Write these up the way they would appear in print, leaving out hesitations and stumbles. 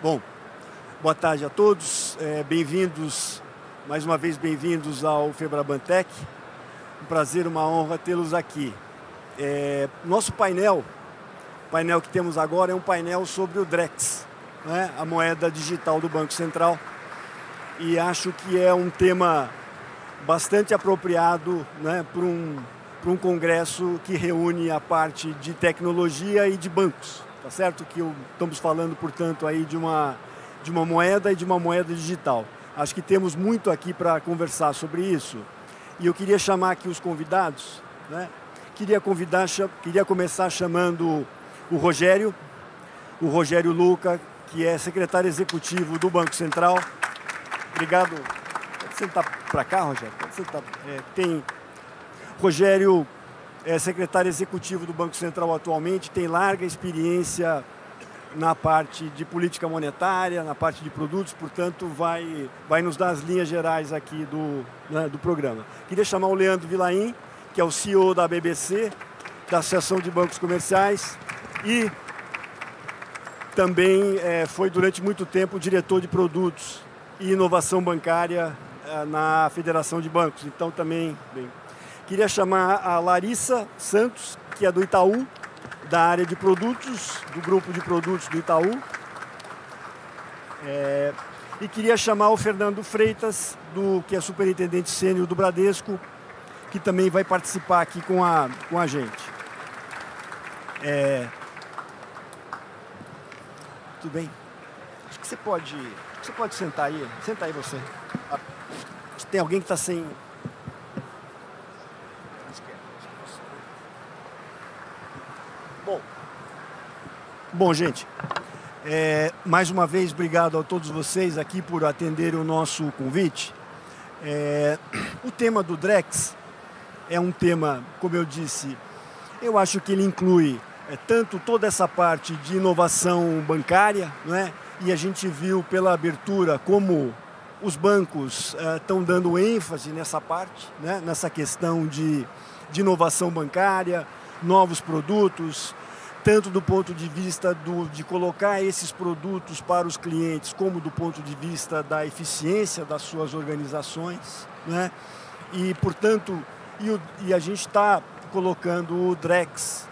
Bom, boa tarde a todos, bem-vindos, mais uma vez bem-vindos ao Febrabantec. Um prazer, uma honra tê-los aqui. Nosso painel que temos agora é um painel sobre o Drex, né? A moeda digital do Banco Central. E acho que é um tema bastante apropriado, né, para um congresso que reúne a parte de tecnologia e de bancos. Tá certo que estamos falando, portanto, aí de uma moeda e de uma moeda digital. Acho que temos muito aqui para conversar sobre isso. E eu queria chamar aqui os convidados, né? Queria começar chamando o Rogério Luca, que é secretário executivo do Banco Central. Obrigado. Pode sentar para cá, Rogério? Pode sentar. Rogério é secretário executivo do Banco Central atualmente, tem larga experiência na parte de política monetária, na parte de produtos, portanto, vai nos dar as linhas gerais aqui do programa. Queria chamar o Leandro Vilain, que é o CEO da BBC, da Associação de Bancos Comerciais, e também foi durante muito tempo diretor de produtos e inovação bancária na Federação de Bancos. Então, também... Queria chamar a Larissa Santos, que é do Itaú, da área de produtos, do grupo de produtos do Itaú. E queria chamar o Fernando Freitas, que é superintendente sênior do Bradesco, que também vai participar aqui com a gente. Tudo bem? Acho que você pode sentar aí. Senta aí você. Tem alguém que está sem... Bom, gente, mais uma vez, obrigado a todos vocês aqui por atenderem o nosso convite. O tema do Drex é um tema, como eu disse, eu acho que ele inclui tanto toda essa parte de inovação bancária, não é? E a gente viu pela abertura como os bancos estão dando ênfase nessa parte, né? Nessa questão de inovação bancária, novos produtos, tanto do ponto de vista de colocar esses produtos para os clientes, como do ponto de vista da eficiência das suas organizações, né? E, portanto, a gente está colocando o Drex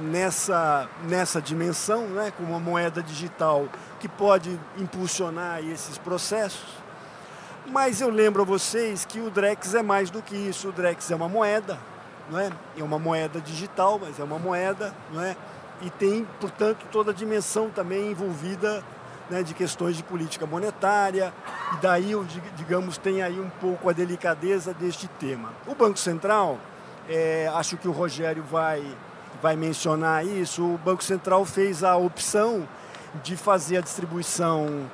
nessa dimensão, né? Como uma moeda digital que pode impulsionar esses processos. Mas eu lembro a vocês que o Drex é mais do que isso. O Drex é uma moeda, não é? É uma moeda digital, mas é uma moeda, não é? E tem, portanto, toda a dimensão também envolvida, né, de questões de política monetária, e daí, digamos, tem aí um pouco a delicadeza deste tema. O Banco Central, acho que o Rogério vai mencionar isso, o Banco Central fez a opção de fazer a distribuição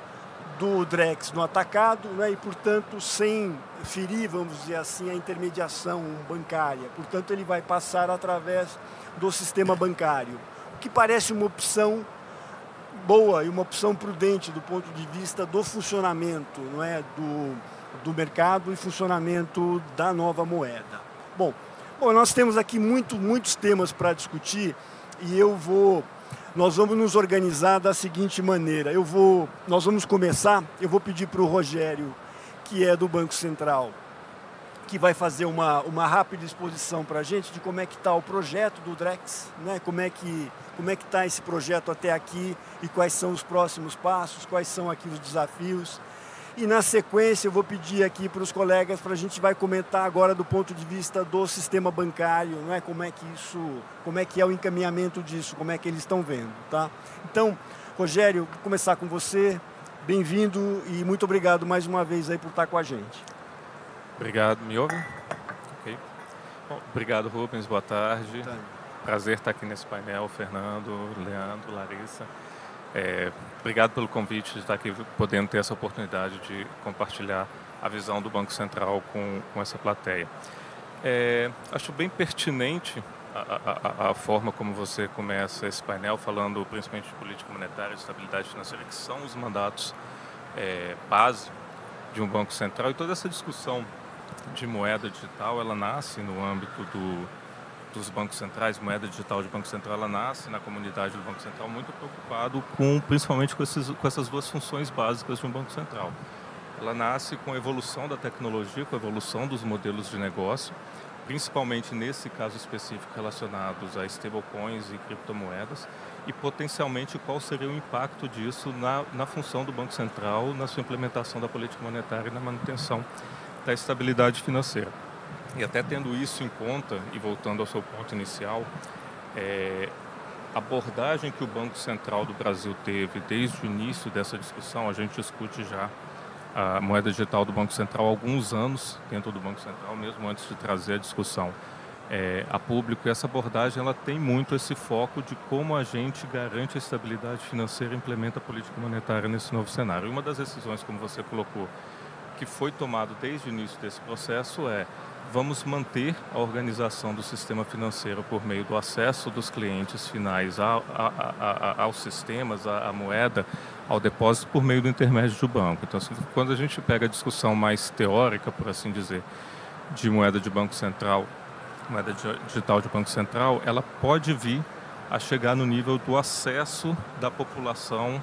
do Drex no atacado, né, e, portanto, sem ferir, vamos dizer assim, a intermediação bancária. Portanto, ele vai passar através do sistema bancário, que parece uma opção boa e uma opção prudente do ponto de vista do funcionamento, não é, do mercado e funcionamento da nova moeda. Bom, nós temos aqui muitos temas para discutir e nós vamos nos organizar da seguinte maneira. Nós vamos começar, eu vou pedir para o Rogério, que é do Banco Central, que vai fazer uma rápida exposição para a gente de como é que está o projeto do Drex, né? Como é que está esse projeto até aqui e quais são os próximos passos, quais são aqui os desafios. E na sequência eu vou pedir aqui para os colegas, para a gente vai comentar agora do ponto de vista do sistema bancário, não é? Como é que é o encaminhamento disso, como é que eles estão vendo, tá? Então, Rogério, vou começar com você. Bem-vindo e muito obrigado mais uma vez aí por estar com a gente. Obrigado, me ouve? Ok. Bom, obrigado, Rubens, boa tarde. Prazer estar aqui nesse painel, Fernando, Leandro, Larissa. Obrigado pelo convite de estar aqui, podendo ter essa oportunidade de compartilhar a visão do Banco Central com essa plateia. Acho bem pertinente a forma como você começa esse painel, falando principalmente de política monetária e estabilidade financeira, que são os mandatos base de um Banco Central, e toda essa discussão de moeda digital, ela nasce no âmbito dos bancos centrais, moeda digital de Banco Central, ela nasce na comunidade do Banco Central muito preocupado principalmente com essas duas funções básicas de um Banco Central. Ela nasce com a evolução da tecnologia, com a evolução dos modelos de negócio, principalmente nesse caso específico relacionados a stablecoins e criptomoedas, e potencialmente qual seria o impacto disso na função do Banco Central, na sua implementação da política monetária e na manutenção da estabilidade financeira. E até tendo isso em conta, e voltando ao seu ponto inicial, a abordagem que o Banco Central do Brasil teve desde o início dessa discussão, a gente discute já a moeda digital do Banco Central há alguns anos dentro do Banco Central, mesmo antes de trazer a discussão a público, e essa abordagem ela tem muito esse foco de como a gente garante a estabilidade financeira e implementa a política monetária nesse novo cenário. E uma das decisões, como você colocou, que foi tomado desde o início desse processo vamos manter a organização do sistema financeiro por meio do acesso dos clientes finais aos sistemas, à moeda, ao depósito, por meio do intermédio do banco. Então, assim, quando a gente pega a discussão mais teórica, por assim dizer, de moeda de Banco Central, moeda digital de Banco Central, ela pode vir a chegar no nível do acesso da população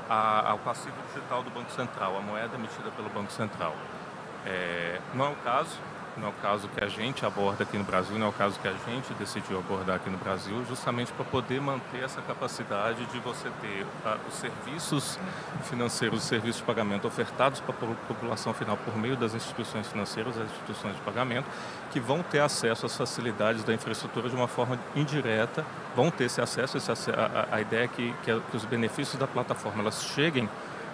ao passivo digital do Banco Central, a moeda emitida pelo Banco Central. Não é o caso. Não é o caso que a gente aborda aqui no Brasil, não é o caso que a gente decidiu abordar aqui no Brasil, justamente para poder manter essa capacidade de você ter os serviços financeiros, os serviços de pagamento ofertados para a população final por meio das instituições financeiras, as instituições de pagamento, que vão ter acesso às facilidades da infraestrutura de uma forma indireta, vão ter esse acesso, a ideia é que os benefícios da plataforma elas cheguem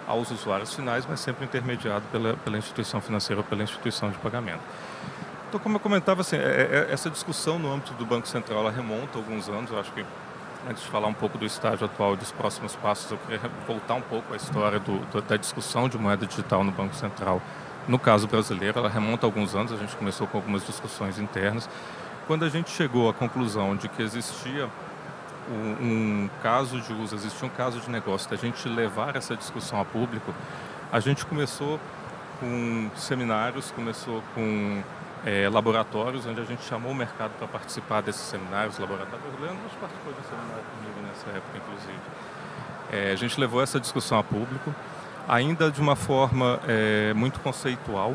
aos usuários finais, mas sempre intermediado pela instituição financeira ou pela instituição de pagamento. Então, como eu comentava, assim, essa discussão no âmbito do Banco Central ela remonta a alguns anos. Eu acho que, antes de falar um pouco do estágio atual e dos próximos passos, eu queria voltar um pouco à história da discussão de moeda digital no Banco Central. No caso brasileiro, ela remonta a alguns anos, a gente começou com algumas discussões internas. Quando a gente chegou à conclusão de que existia um caso de uso, existia um caso de negócio, da gente levar essa discussão a público, a gente começou com seminários, começou com laboratórios, onde a gente chamou o mercado para participar desses seminários, laboratórios. O Leandro participou de um seminário comigo nessa época, inclusive. A gente levou essa discussão a público, ainda de uma forma muito conceitual.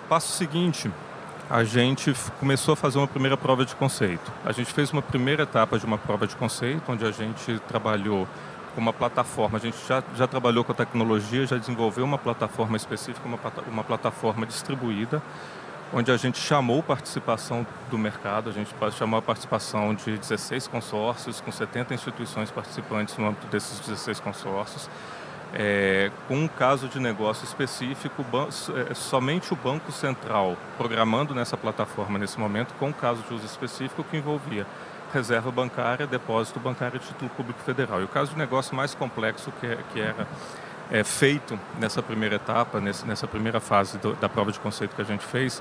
Passo seguinte, a gente começou a fazer uma primeira prova de conceito. A gente fez uma primeira etapa de uma prova de conceito, onde a gente trabalhou com uma plataforma. A gente já trabalhou com a tecnologia, já desenvolveu uma plataforma específica, uma plataforma distribuída, onde a gente chamou participação do mercado, a gente chamou a participação de 16 consórcios, com 70 instituições participantes no âmbito desses 16 consórcios, com um caso de negócio específico, somente o Banco Central programando nessa plataforma nesse momento, com um caso de uso específico que envolvia reserva bancária, depósito bancário e título público federal. E o caso de negócio mais complexo que era feito nessa primeira etapa, nessa primeira fase da prova de conceito que a gente fez,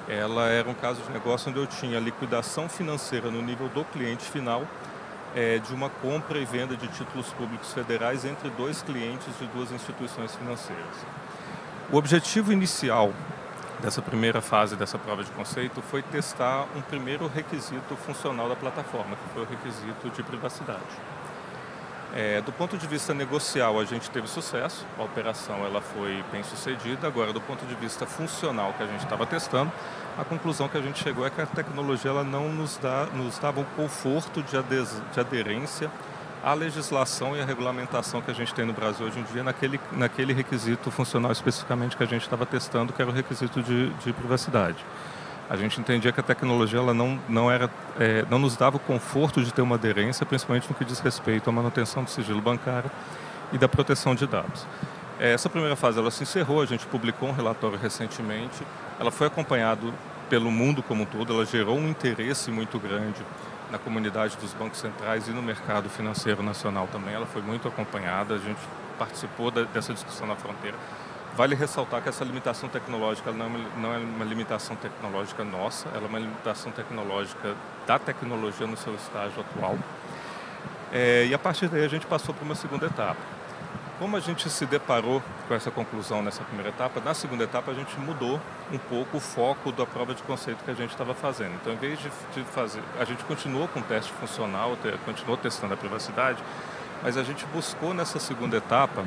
ela era um caso de negócio onde eu tinha liquidação financeira no nível do cliente final, de uma compra e venda de títulos públicos federais entre dois clientes de duas instituições financeiras. O objetivo inicial dessa primeira fase dessa prova de conceito foi testar um primeiro requisito funcional da plataforma, que foi o requisito de privacidade. Do ponto de vista negocial, a gente teve sucesso, a operação ela foi bem sucedida. Agora, do ponto de vista funcional que a gente estava testando, a conclusão que a gente chegou é que a tecnologia ela não nos dava um conforto de aderência à legislação e à regulamentação que a gente tem no Brasil hoje em dia naquele requisito funcional especificamente que a gente estava testando, que era o requisito de privacidade. A gente entendia que a tecnologia ela não nos dava o conforto de ter uma aderência, principalmente no que diz respeito à manutenção do sigilo bancário e da proteção de dados. Essa primeira fase ela se encerrou, a gente publicou um relatório recentemente, ela foi acompanhada pelo mundo como um todo, ela gerou um interesse muito grande na comunidade dos bancos centrais e no mercado financeiro nacional também, ela foi muito acompanhada, a gente participou dessa discussão na fronteira. Vale ressaltar que essa limitação tecnológica não é uma limitação tecnológica nossa, ela é uma limitação tecnológica da tecnologia no seu estágio atual. E a partir daí a gente passou para uma segunda etapa. Como a gente se deparou com essa conclusão nessa primeira etapa, na segunda etapa a gente mudou um pouco o foco da prova de conceito que a gente estava fazendo. Então, em vez de fazer... A gente continuou com o teste funcional, continuou testando a privacidade, mas a gente buscou nessa segunda etapa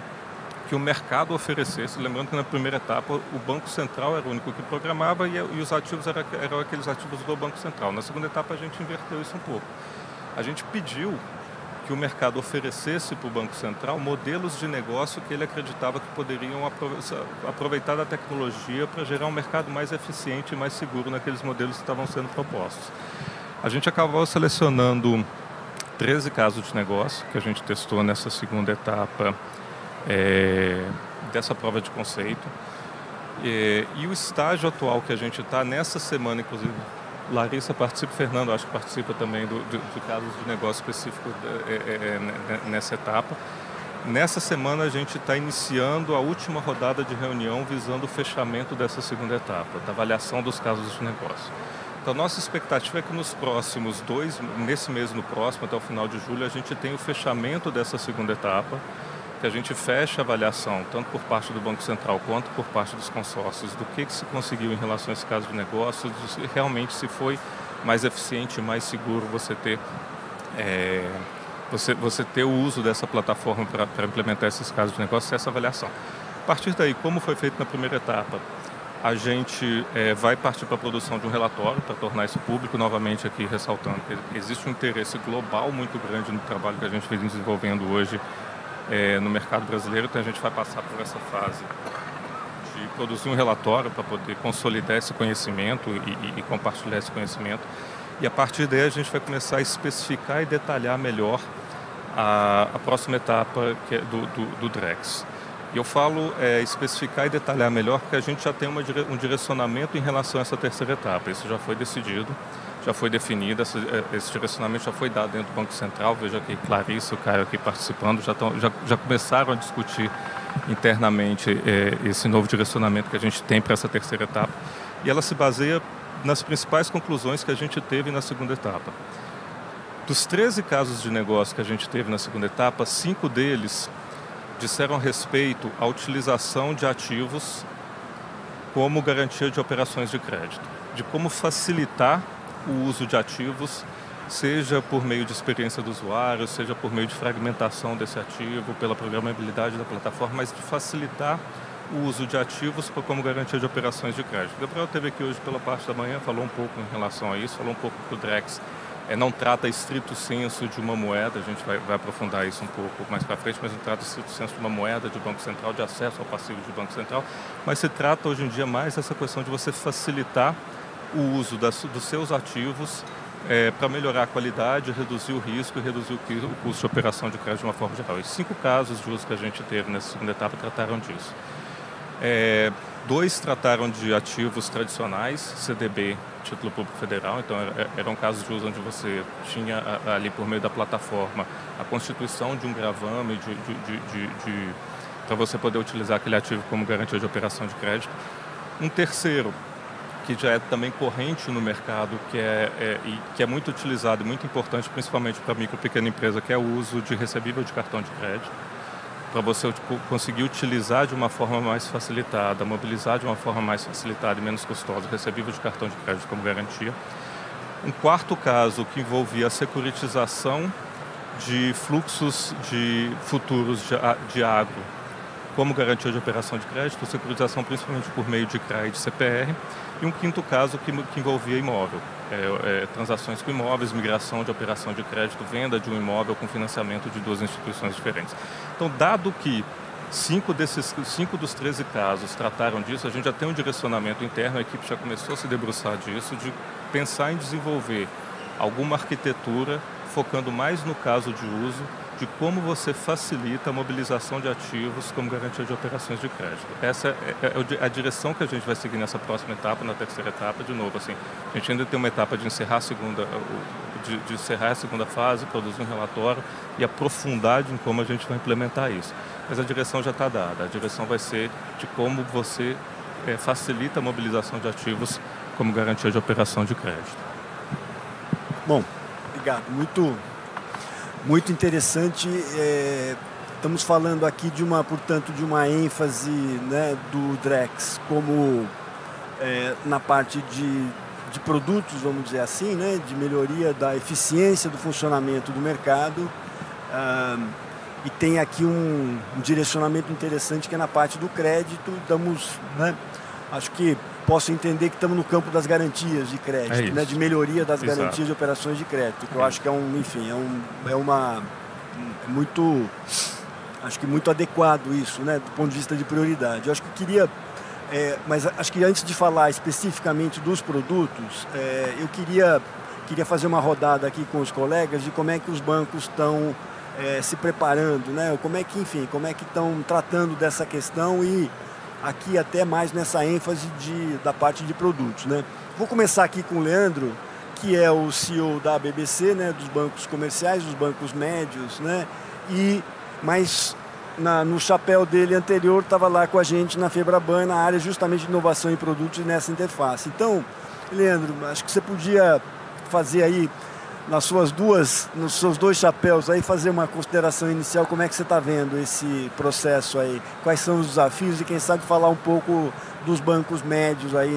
que o mercado oferecesse, lembrando que na primeira etapa o Banco Central era o único que programava e os ativos eram aqueles ativos do Banco Central. Na segunda etapa a gente inverteu isso um pouco. A gente pediu que o mercado oferecesse para o Banco Central modelos de negócio que ele acreditava que poderiam aproveitar da tecnologia para gerar um mercado mais eficiente e mais seguro naqueles modelos que estavam sendo propostos. A gente acabou selecionando 13 casos de negócio que a gente testou nessa segunda etapa dessa prova de conceito. E o estágio atual que a gente está, nessa semana, inclusive, Larissa participa, Fernando acho que participa também de casos de negócio específico nessa etapa. Nessa semana a gente está iniciando a última rodada de reunião visando o fechamento dessa segunda etapa, da avaliação dos casos de negócio. Então, nossa expectativa é que nos próximos nesse mês no próximo, até o final de julho, a gente tenha o fechamento dessa segunda etapa, que a gente feche a avaliação, tanto por parte do Banco Central quanto por parte dos consórcios, do que se conseguiu em relação a esse caso de negócio, realmente se foi mais eficiente, mais seguro você ter o uso dessa plataforma para implementar esses casos de negócio, essa avaliação. A partir daí, como foi feito na primeira etapa, a gente vai partir para a produção de um relatório para tornar isso público, novamente aqui ressaltando que existe um interesse global muito grande no trabalho que a gente vem desenvolvendo hoje no mercado brasileiro, então a gente vai passar por essa fase de produzir um relatório para poder consolidar esse conhecimento e compartilhar esse conhecimento, e a partir daí a gente vai começar a especificar e detalhar melhor a próxima etapa que é do DREX. E eu falo especificar e detalhar melhor porque a gente já tem um direcionamento em relação a essa terceira etapa. Isso já foi decidido, já foi definido, esse direcionamento já foi dado dentro do Banco Central. Veja aqui, Clarissa e o Caio aqui participando, já começaram a discutir internamente esse novo direcionamento que a gente tem para essa terceira etapa. E ela se baseia nas principais conclusões que a gente teve na segunda etapa. Dos 13 casos de negócio que a gente teve na segunda etapa, 5 deles disseram respeito à utilização de ativos como garantia de operações de crédito, de como facilitar o uso de ativos, seja por meio de experiência do usuário, seja por meio de fragmentação desse ativo, pela programabilidade da plataforma, mas de facilitar o uso de ativos como garantia de operações de crédito. O Gabriel esteve aqui hoje pela parte da manhã, falou um pouco em relação a isso, falou um pouco que o DREX não trata estrito senso de uma moeda, a gente vai aprofundar isso um pouco mais para frente, mas não trata estrito senso de uma moeda de Banco Central, de acesso ao passivo de Banco Central, mas se trata hoje em dia mais dessa questão de você facilitar o uso dos seus ativos para melhorar a qualidade, reduzir o risco e reduzir o custo de operação de crédito de uma forma geral. E 5 casos de uso que a gente teve nessa segunda etapa trataram disso. 2 trataram de ativos tradicionais, CDB, título público federal, então eram casos de uso onde você tinha ali por meio da plataforma a constituição de um gravame para você poder utilizar aquele ativo como garantia de operação de crédito. Um terceiro, que já é também corrente no mercado, que é muito utilizado e muito importante, principalmente para micro e pequena empresa, que é o uso de recebível de cartão de crédito, para você conseguir utilizar de uma forma mais facilitada, mobilizar de uma forma mais facilitada e menos custosa, recebível de cartão de crédito como garantia. Um quarto caso que envolvia a securitização de fluxos de futuros de agro como garantia de operação de crédito, securitização principalmente por meio de CRA e de CPR. E um quinto caso que envolvia imóvel, transações com imóveis, migração de operação de crédito, venda de um imóvel com financiamento de 2 instituições diferentes. Então, dado que 5 dos 13 casos trataram disso, a gente já tem um direcionamento interno, a equipe já começou a se debruçar disso, de pensar em desenvolver alguma arquitetura focando mais no caso de uso, de como você facilita a mobilização de ativos como garantia de operações de crédito. Essa é a direção que a gente vai seguir nessa próxima etapa, na terceira etapa. De novo, assim, a gente ainda tem uma etapa de encerrar a segunda fase, produzir um relatório e aprofundar em como a gente vai implementar isso. Mas a direção já está dada. A direção vai ser de como você facilita a mobilização de ativos como garantia de operação de crédito. Bom, obrigado. Muito interessante. Estamos falando aqui portanto, de uma ênfase, né, do Drex como na parte de produtos, vamos dizer assim, né, de melhoria da eficiência do funcionamento do mercado. E tem aqui um direcionamento interessante que é na parte do crédito. Acho que posso entender que estamos no campo das garantias de crédito, né, de melhoria das garantias de operações de crédito, que eu acho que acho que muito adequado isso, né, do ponto de vista de prioridade. Eu acho que eu queria, mas acho que antes de falar especificamente dos produtos, eu queria fazer uma rodada aqui com os colegas de como é que os bancos estão se preparando, né, como é que estão tratando dessa questão, e aqui até mais nessa ênfase da parte de produtos, né. Vou começar aqui com o Leandro, que é o CEO da BBC, né, dos bancos comerciais, dos bancos médios, né, mas no chapéu dele anterior estava lá com a gente na Febraban, na área justamente de inovação em produtos e nessa interface. Então, Leandro, acho que você podia fazer aí, nos seus dois chapéus aí, fazer uma consideração inicial, como é que você está vendo esse processo aí, quais são os desafios e quem sabe falar um pouco dos bancos médios aí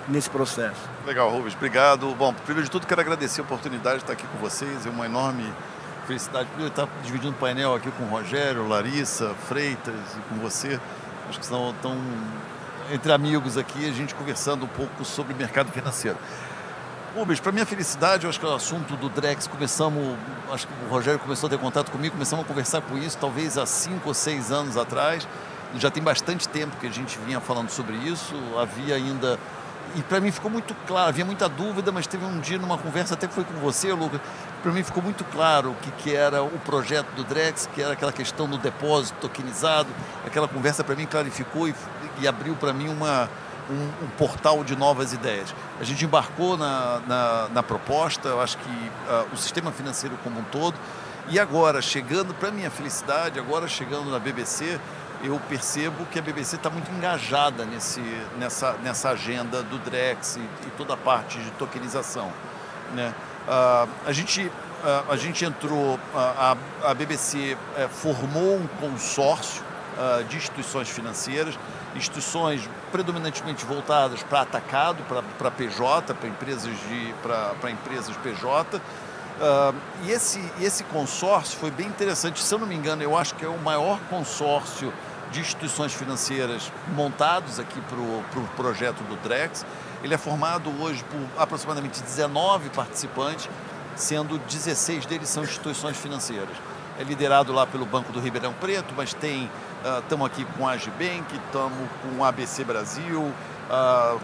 nesse processo. Legal, Rubens, obrigado. Bom, primeiro de tudo quero agradecer a oportunidade de estar aqui com vocês, é uma enorme felicidade por estar dividindo o painel aqui com o Rogério, Larissa, Freitas e com você. Acho que estão entre amigos aqui, a gente conversando um pouco sobre mercado financeiro. Rubens, para minha felicidade, eu acho que o assunto do Drex, acho que o Rogério começou a ter contato comigo, começamos a conversar com isso talvez há 5 ou 6 anos atrás. Já tem bastante tempo que a gente vinha falando sobre isso, e para mim ficou muito claro, havia muita dúvida, mas teve um dia numa conversa, até que foi com você, Lucas, para mim ficou muito claro o que era o projeto do Drex, que era aquela questão do depósito tokenizado. Aquela conversa para mim clarificou e abriu para mim um portal de novas ideias. A gente embarcou na proposta, eu acho que o sistema financeiro como um todo, e agora, para minha felicidade, chegando na BBC, eu percebo que a BBC está muito engajada nessa agenda do Drex e toda a parte de tokenização, né? A gente entrou, a BBC formou um consórcio de instituições financeiras, instituições predominantemente voltadas para atacado, para PJ, para empresas PJ. E esse consórcio foi bem interessante. Se eu não me engano, eu acho que é o maior consórcio de instituições financeiras montados aqui para o projeto do Drex. Ele é formado hoje por aproximadamente 19 participantes, sendo 16 deles são instituições financeiras. É liderado lá pelo Banco do Ribeirão Preto, mas estamos aqui com a Agibank, estamos com o ABC Brasil,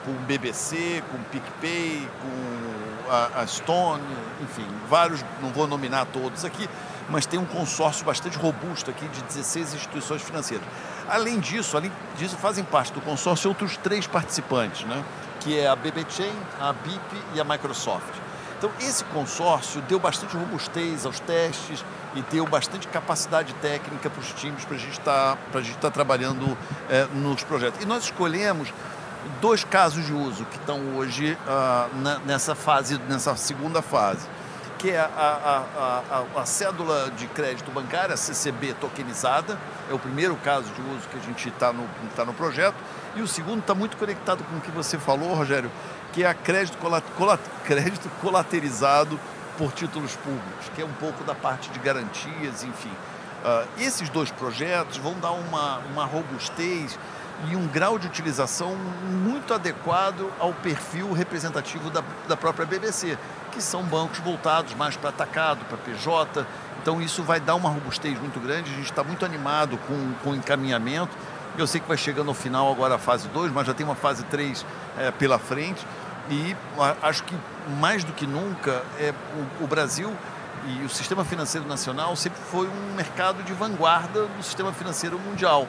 com o BBC, com o PicPay, com a Stone, enfim, vários, não vou nominar todos aqui, mas tem um consórcio bastante robusto aqui de 16 instituições financeiras. Além disso, fazem parte do consórcio outros 3 participantes, né? Que é a BB Chain, a BIP e a Microsoft. Então, esse consórcio deu bastante robustez aos testes e deu bastante capacidade técnica para os times, para a gente estar trabalhando nos projetos. E nós escolhemos 2 casos de uso que estão hoje nessa segunda fase, que é a cédula de crédito bancária, a CCB tokenizada, é o primeiro caso de uso que a gente está no projeto, e o segundo está muito conectado com o que você falou, Rogério, que é crédito colaterizado por títulos públicos, que é um pouco da parte de garantias, enfim. Esses 2 projetos vão dar uma robustez e um grau de utilização muito adequado ao perfil representativo da própria BBC, que são bancos voltados mais para atacado, para PJ. Então isso vai dar uma robustez muito grande. A gente está muito animado com o encaminhamento. Eu sei que vai chegando ao final agora a fase 2, mas já tem uma fase 3 pela frente. E acho que mais do que nunca o Brasil e o sistema financeiro nacional sempre foi um mercado de vanguarda do sistema financeiro mundial.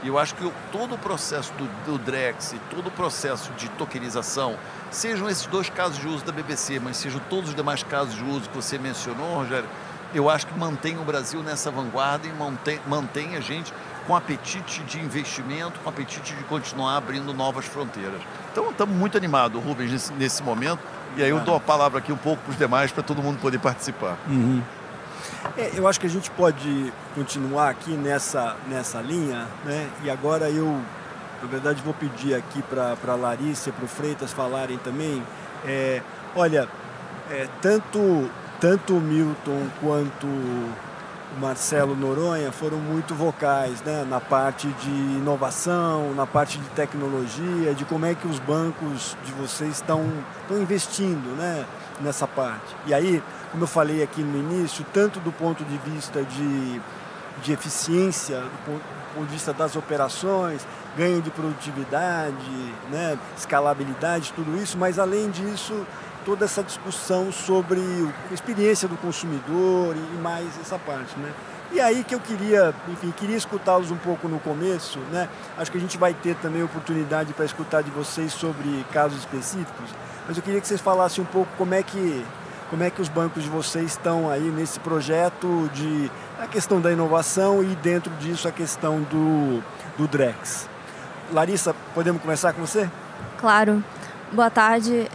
E eu acho que todo o processo do Drex e todo o processo de tokenização, sejam esses 2 casos de uso da BBC, mas sejam todos os demais casos de uso que você mencionou, Rogério, eu acho que mantém o Brasil nessa vanguarda e mantém a gente com apetite de investimento, com apetite de continuar abrindo novas fronteiras. Então, estamos muito animados, Rubens, nesse momento. E aí eu dou a palavra aqui um pouco para os demais, para todo mundo poder participar. Uhum. Eu acho que a gente pode continuar aqui nessa linha, né? E agora eu, na verdade, vou pedir aqui para a Larissa e para o Freitas falarem também. Olha, tanto o Milton quanto o Marcelo Noronha foram muito vocais, né, na parte de inovação, na parte de tecnologia, de como é que os bancos de vocês estão investindo, né, nessa parte. E aí, como eu falei aqui no início, tanto do ponto de vista de eficiência, do ponto de vista das operações, ganho de produtividade, né, escalabilidade, tudo isso, mas além disso, toda essa discussão sobre a experiência do consumidor e mais essa parte, né? E aí que eu queria escutá-los um pouco no começo, né? Acho que a gente vai ter também oportunidade para escutar de vocês sobre casos específicos, mas eu queria que vocês falassem um pouco como é que os bancos de vocês estão aí nesse projeto a questão da inovação e dentro disso a questão do Drex. Larissa, podemos começar com você? Claro. Boa tarde,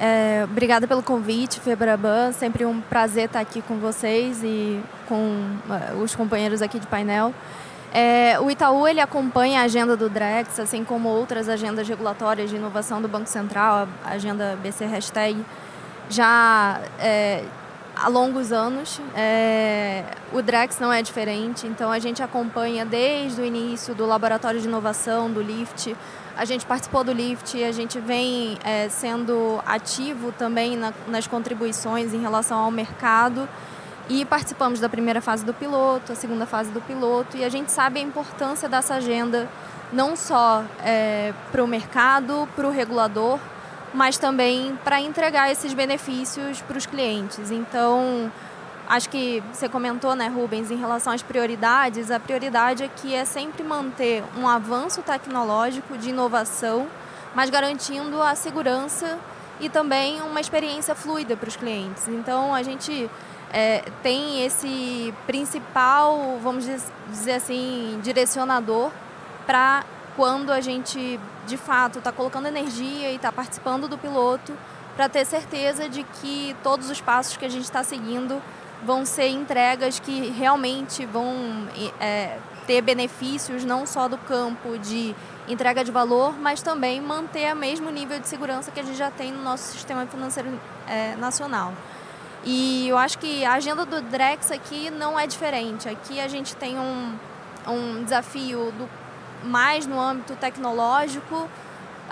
obrigada pelo convite, Febraban, sempre um prazer estar aqui com vocês e com os companheiros aqui de painel. O Itaú ele acompanha a agenda do Drex, assim como outras agendas regulatórias de inovação do Banco Central, a agenda BC Hashtag, já há longos anos. O Drex não é diferente, então a gente acompanha desde o início do Laboratório de Inovação, do LIFT. A gente participou do LIFT, a gente vem sendo ativo também nas contribuições em relação ao mercado e participamos da primeira fase do piloto, a segunda fase do piloto, e a gente sabe a importância dessa agenda não só para o mercado, para o regulador, mas também para entregar esses benefícios para os clientes. Então, acho que você comentou, né, Rubens, em relação às prioridades, a prioridade aqui é sempre manter um avanço tecnológico de inovação, mas garantindo a segurança e também uma experiência fluida para os clientes. Então, a gente tem esse principal, vamos dizer assim, direcionador para quando a gente, de fato, está colocando energia e está participando do piloto, para ter certeza de que todos os passos que a gente está seguindo vão ser entregas que realmente vão ter benefícios não só do campo de entrega de valor, mas também manter o mesmo nível de segurança que a gente já tem no nosso sistema financeiro nacional. E eu acho que a agenda do Drex aqui não é diferente. Aqui a gente tem um desafio mais no âmbito tecnológico,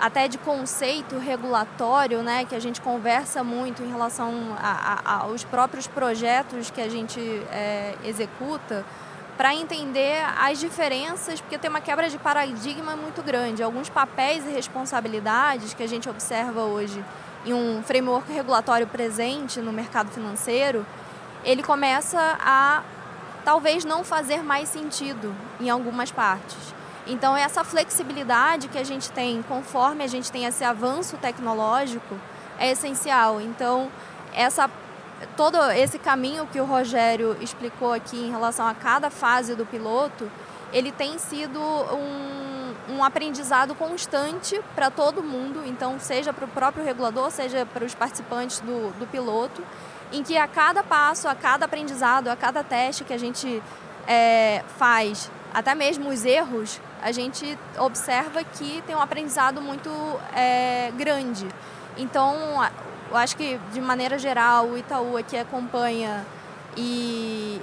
até de conceito regulatório, né, que a gente conversa muito em relação aos próprios projetos que a gente executa, para entender as diferenças, porque tem uma quebra de paradigma muito grande. Alguns papéis e responsabilidades que a gente observa hoje em um framework regulatório presente no mercado financeiro, ele começa a talvez não fazer mais sentido em algumas partes. Então, essa flexibilidade que a gente tem, conforme a gente tem esse avanço tecnológico, é essencial. Então, todo esse caminho que o Rogério explicou aqui em relação a cada fase do piloto, ele tem sido um aprendizado constante para todo mundo, então, seja para o próprio regulador, seja para os participantes do piloto, em que a cada passo, a cada aprendizado, a cada teste que a gente faz, até mesmo os erros, a gente observa que tem um aprendizado muito grande. Então, eu acho que, de maneira geral, o Itaú aqui acompanha e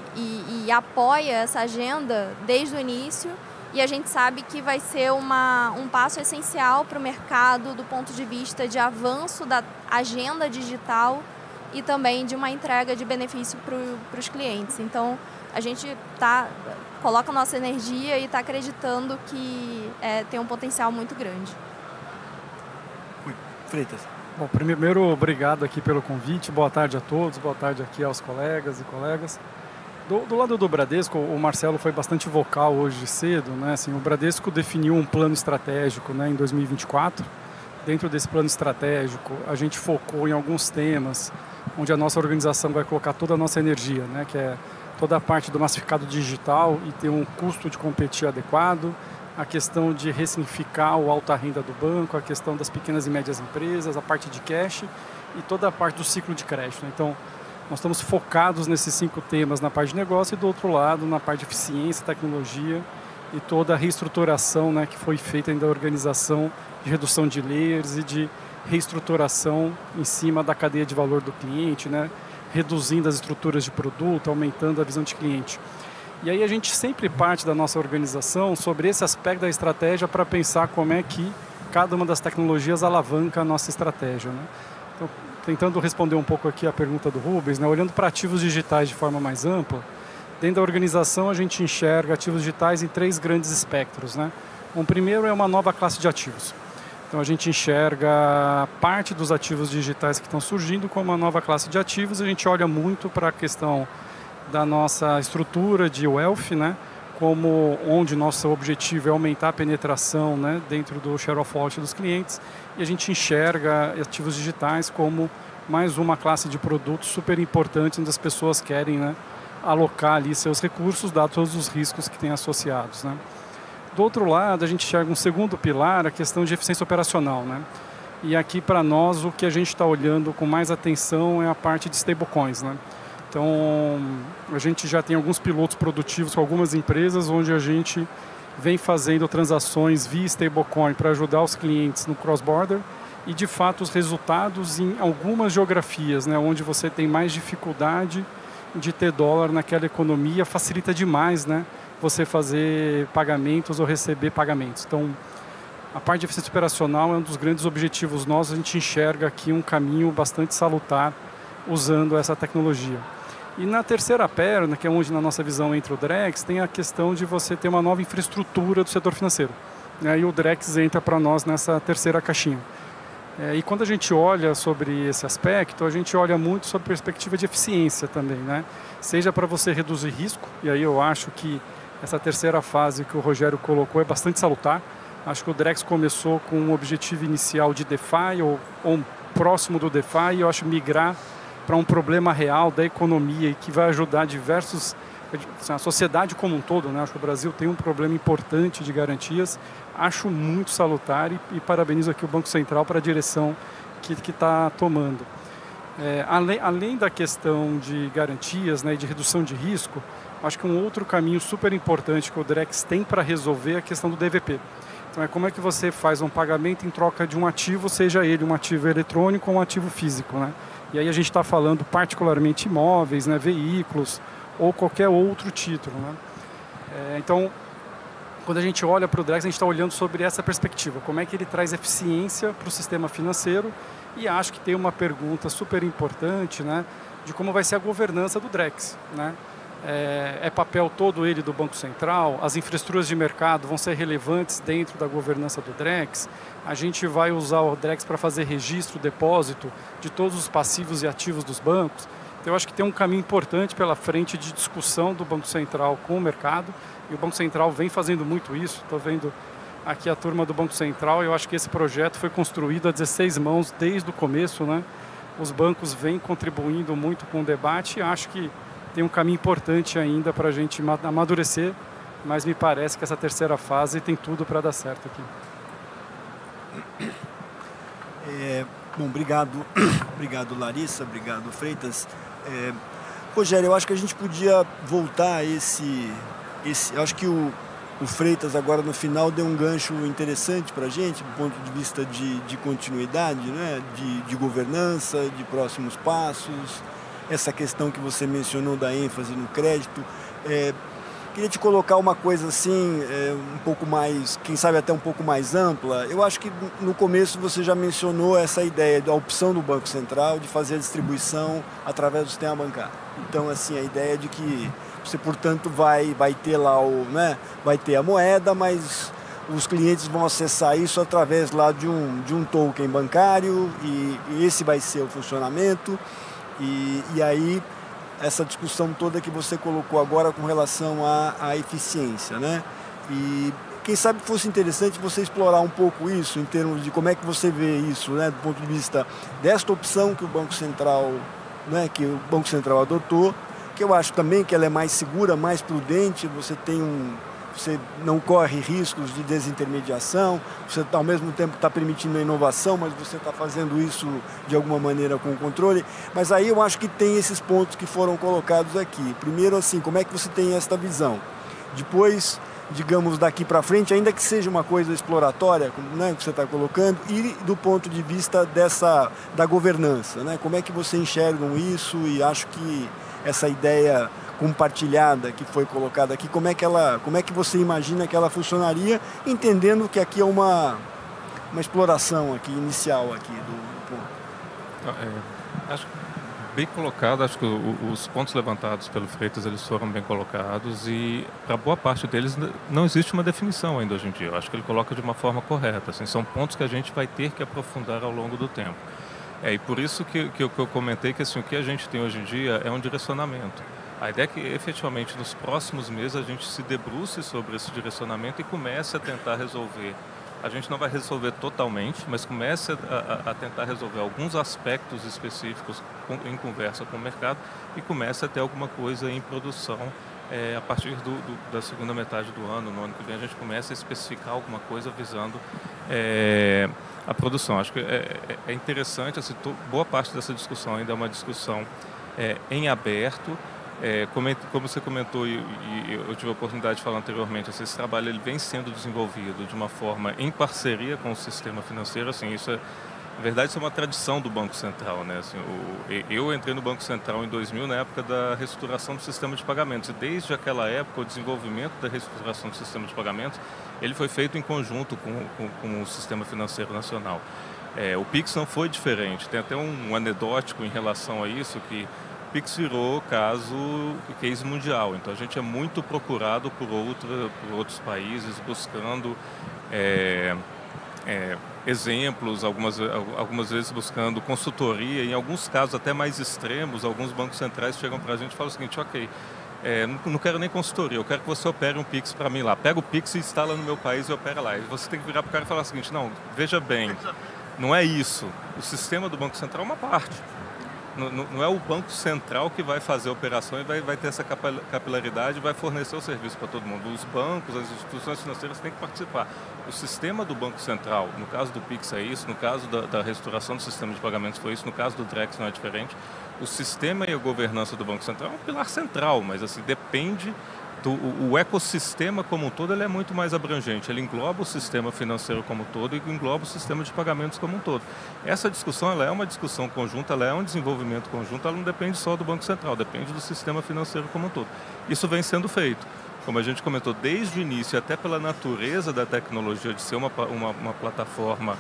apoia essa agenda desde o início, e a gente sabe que vai ser um passo essencial para o mercado do ponto de vista de avanço da agenda digital e também de uma entrega de benefício para os clientes. Então, a gente coloca a nossa energia e está acreditando que tem um potencial muito grande. Freitas. Bom, primeiro, obrigado aqui pelo convite. Boa tarde a todos, boa tarde aqui aos colegas e colegas. Do lado do Bradesco, o Marcelo foi bastante vocal hoje cedo, né? Assim, o Bradesco definiu um plano estratégico, né, em 2024. Dentro desse plano estratégico, a gente focou em alguns temas onde a nossa organização vai colocar toda a nossa energia, né, que é toda a parte do massificado digital e ter um custo de competir adequado, a questão de ressignificar o alta renda do banco, a questão das pequenas e médias empresas, a parte de cash e toda a parte do ciclo de crédito. Então, Nós estamos focados nesses 5 temas na parte de negócio e do outro lado na parte de eficiência, tecnologia e toda a reestruturação, né, que foi feita da organização de redução de layers e de reestruturação em cima da cadeia de valor do cliente, né, reduzindo as estruturas de produto, aumentando a visão de cliente. E aí a gente sempre parte da nossa organização sobre esse aspecto da estratégia para pensar como é que cada uma das tecnologias alavanca a nossa estratégia, né? Então, tentando responder um pouco aqui a pergunta do Rubens, né, olhando para ativos digitais de forma mais ampla, dentro da organização a gente enxerga ativos digitais em 3 grandes espectros, né? Um primeiro é uma nova classe de ativos. Então a gente enxerga parte dos ativos digitais que estão surgindo como uma nova classe de ativos. A gente olha muito para a questão da nossa estrutura de wealth, né? Como onde nosso objetivo é aumentar a penetração, né? Dentro do share of wallet dos clientes. E a gente enxerga ativos digitais como mais uma classe de produtos super importante onde as pessoas querem, né, alocar ali seus recursos, dados todos os riscos que têm associados, né? Do outro lado, a gente enxerga um segundo pilar, a questão de eficiência operacional, né? E aqui, para nós, o que a gente está olhando com mais atenção é a parte de stablecoins, né? Então, a gente já tem alguns pilotos produtivos com algumas empresas, onde a gente vem fazendo transações via stablecoin para ajudar os clientes no cross-border e, de fato, os resultados em algumas geografias, né? Onde você tem mais dificuldade de ter dólar naquela economia, facilita demais, né, você fazer pagamentos ou receber pagamentos. Então, a parte de eficiência operacional é um dos grandes objetivos nossos. A gente enxerga aqui um caminho bastante salutar usando essa tecnologia. E na terceira perna, que é onde na nossa visão entra o Drex, tem a questão de você ter uma nova infraestrutura do setor financeiro, né, e o Drex entra para nós nessa terceira caixinha. E quando a gente olha sobre esse aspecto, a gente olha muito sobre perspectiva de eficiência também, né? Seja para você reduzir risco, e aí eu acho que essa terceira fase que o Rogério colocou é bastante salutar. Acho que o Drex começou com um objetivo inicial de DeFi ou próximo do DeFi, e eu acho migrar para um problema real da economia e que vai ajudar diversos, a sociedade como um todo, né? Acho que o Brasil tem um problema importante de garantias. Acho muito salutar e parabenizo aqui o Banco Central para a direção que está tomando. Além da questão de garantias, né, e de redução de risco, acho que um outro caminho super importante que o Drex tem para resolver é a questão do DVP. Então, é como é que você faz um pagamento em troca de um ativo, seja ele um ativo eletrônico ou um ativo físico, né? E aí a gente está falando particularmente imóveis, né, veículos ou qualquer outro título, né? Então, quando a gente olha para o Drex, a gente está olhando sobre essa perspectiva, como é que ele traz eficiência para o sistema financeiro, e acho que tem uma pergunta super importante, né, de como vai ser a governança do Drex, né? É papel todo ele do Banco Central, as infraestruturas de mercado vão ser relevantes dentro da governança do Drex, a gente vai usar o Drex para fazer registro, depósito de todos os passivos e ativos dos bancos. Então, eu acho que tem um caminho importante pela frente de discussão do Banco Central com o mercado, e o Banco Central vem fazendo muito isso. Estou vendo aqui a turma do Banco Central, e eu acho que esse projeto foi construído a 16 mãos desde o começo, né? Os bancos vêm contribuindo muito com o debate, e acho que tem um caminho importante ainda para a gente amadurecer, mas me parece que essa terceira fase tem tudo para dar certo aqui. Bom, obrigado, obrigado Larissa, obrigado Freitas. Rogério, eu acho que a gente podia voltar a esse eu acho que o Freitas agora no final deu um gancho interessante para a gente, do ponto de vista de continuidade, né? de governança, de próximos passos, essa questão que você mencionou da ênfase no crédito. Queria te colocar uma coisa assim, um pouco mais, quem sabe até um pouco mais ampla. Eu acho que no começo você já mencionou essa ideia da opção do Banco Central de fazer a distribuição através do sistema bancário. Então, assim, a ideia de que você, portanto, vai ter lá vai ter a moeda, mas os clientes vão acessar isso através lá de um token bancário, e esse vai ser o funcionamento. E aí, essa discussão toda que você colocou agora com relação à eficiência, né? E quem sabe fosse interessante você explorar um pouco isso, em termos de como é que você vê isso, né? Do ponto de vista desta opção que o Banco Central, né? Que o Banco Central adotou, que eu acho também que ela é mais segura, mais prudente. Você tem você não corre riscos de desintermediação, você ao mesmo tempo está permitindo a inovação, mas você está fazendo isso de alguma maneira com controle. Mas aí eu acho que tem esses pontos que foram colocados aqui. Primeiro, assim, como é que você tem esta visão? Depois, digamos, daqui para frente, ainda que seja uma coisa exploratória, né, que você está colocando, e do ponto de vista da governança, né? Como é que você enxergam isso? E acho que essa ideia compartilhada que foi colocada aqui, como é que você imagina que ela funcionaria, entendendo que aqui é uma exploração aqui, inicial aqui do ponto. Acho bem colocado, acho que os pontos levantados pelo Freitas, eles foram bem colocados e para boa parte deles não existe uma definição ainda hoje em dia. Eu acho que ele coloca de uma forma correta, assim, são pontos que a gente vai ter que aprofundar ao longo do tempo. E por isso que eu comentei que assim, o que a gente tem hoje em dia é um direcionamento. A ideia é que, efetivamente, nos próximos meses a gente se debruce sobre esse direcionamento e comece a tentar resolver. A gente não vai resolver totalmente, mas comece a tentar resolver alguns aspectos específicos em conversa com o mercado e comece a ter alguma coisa em produção a partir da segunda metade do ano. No ano que vem a gente começa a especificar alguma coisa visando a produção. Acho que é interessante, assim, boa parte dessa discussão ainda é uma discussão em aberto. Como você comentou e eu tive a oportunidade de falar anteriormente, esse trabalho ele vem sendo desenvolvido de uma forma em parceria com o sistema financeiro. Assim, na verdade, isso é uma tradição do Banco Central, né? Assim, eu entrei no Banco Central em 2000, na época da reestruturação do sistema de pagamentos. E desde aquela época, o desenvolvimento da reestruturação do sistema de pagamentos, ele foi feito em conjunto com o Sistema Financeiro Nacional. O Pix não foi diferente. Tem até um anedótico em relação a isso, que o Pix virou case mundial. Então, a gente é muito procurado por outros países, buscando exemplos, algumas vezes buscando consultoria, em alguns casos até mais extremos. Alguns bancos centrais chegam para a gente e falam o seguinte: ok, não quero nem consultoria, eu quero que você opere um Pix para mim lá. Pega o Pix e instala no meu país e opera lá. E você tem que virar para o cara e falar o seguinte: não, veja bem, não é isso. O sistema do Banco Central é uma parte. Não é o Banco Central que vai fazer a operação e vai ter essa capilaridade e vai fornecer o serviço para todo mundo. Os bancos, as instituições financeiras têm que participar. O sistema do Banco Central, no caso do Pix é isso, no caso da restauração do sistema de pagamentos foi isso, no caso do Drex não é diferente. O sistema e a governança do Banco Central é um pilar central, mas assim, depende o ecossistema como um todo. Ele é muito mais abrangente, ele engloba o sistema financeiro como um todo e engloba o sistema de pagamentos como um todo. Essa discussão ela é uma discussão conjunta, ela é um desenvolvimento conjunto, ela não depende só do Banco Central, depende do sistema financeiro como um todo. Isso vem sendo feito, como a gente comentou, desde o início, até pela natureza da tecnologia de ser uma plataforma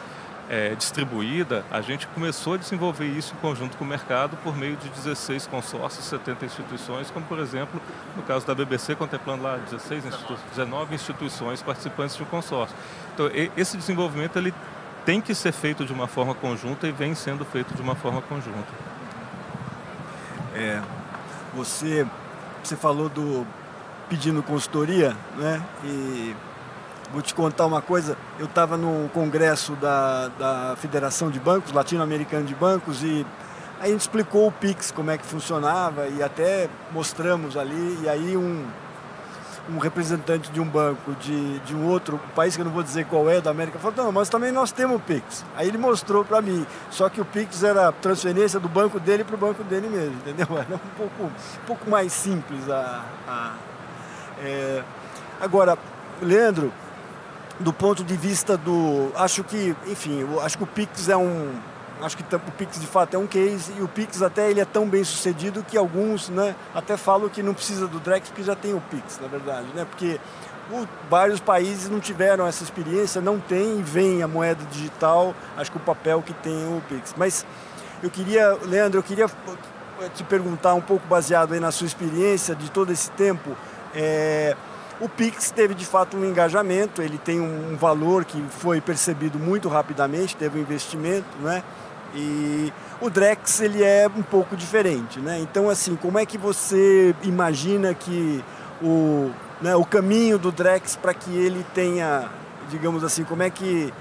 distribuída, a gente começou a desenvolver isso em conjunto com o mercado por meio de 16 consórcios, 70 instituições, como por exemplo, no caso da BBC, contemplando lá 19 instituições participantes de um consórcio. Então, esse desenvolvimento ele tem que ser feito de uma forma conjunta e vem sendo feito de uma forma conjunta. Você falou pedindo consultoria, né? E vou te contar uma coisa, eu estava no congresso da Federação de Bancos, Latino-Americano de Bancos, e aí a gente explicou o Pix, como é que funcionava, e até mostramos ali, e aí um representante de um banco de um outro país, que eu não vou dizer qual é, da América, falou: não, mas também nós temos o Pix. Aí ele mostrou para mim, só que o Pix era transferência do banco dele para o banco dele mesmo, entendeu? Era um pouco mais simples. Agora, Leandro, do ponto de vista acho que o Pix acho que o Pix de fato é um case, e o Pix até ele é tão bem sucedido que alguns, né, até falam que não precisa do Drex porque já tem o Pix, na verdade, né, porque vários países não tiveram essa experiência, não tem, e vem a moeda digital, acho que o papel que tem o Pix. Mas Leandro, eu queria te perguntar um pouco, baseado aí na sua experiência de todo esse tempo, o Pix teve de fato um engajamento, ele tem um valor que foi percebido muito rapidamente, teve um investimento, né? E o Drex ele é um pouco diferente, né? Então, assim, como é que você imagina que o caminho do Drex para que ele tenha, digamos assim, como é que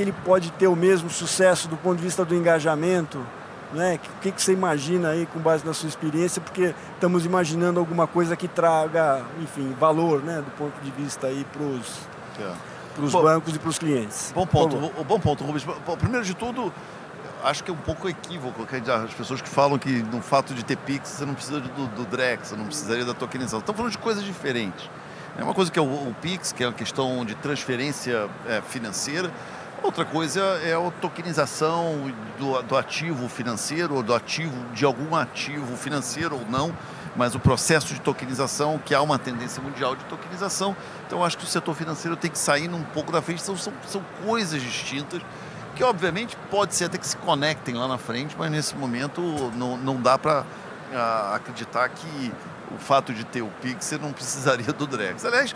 ele pode ter o mesmo sucesso do ponto de vista do engajamento né? O que você imagina aí com base na sua experiência? Porque estamos imaginando alguma coisa que traga, enfim, valor, né? Do ponto de vista aí para os bancos e para os clientes. Bom ponto, Rubens. Bom, primeiro de tudo, acho que é um pouco equívoco as pessoas que falam que no fato de ter Pix você não precisa do Drex, você não precisaria da tokenização. Estamos falando de coisas diferentes. É uma coisa que é o Pix, que é uma questão de transferência financeira. Outra coisa é a tokenização do ativo financeiro, ou do ativo de algum ativo financeiro ou não, mas o processo de tokenização, que há uma tendência mundial de tokenização. Então, acho que o setor financeiro tem que sair um pouco da frente. São coisas distintas, que obviamente pode ser até que se conectem lá na frente, mas nesse momento não dá para acreditar que o fato de ter o Pix você não precisaria do Drex. Aliás,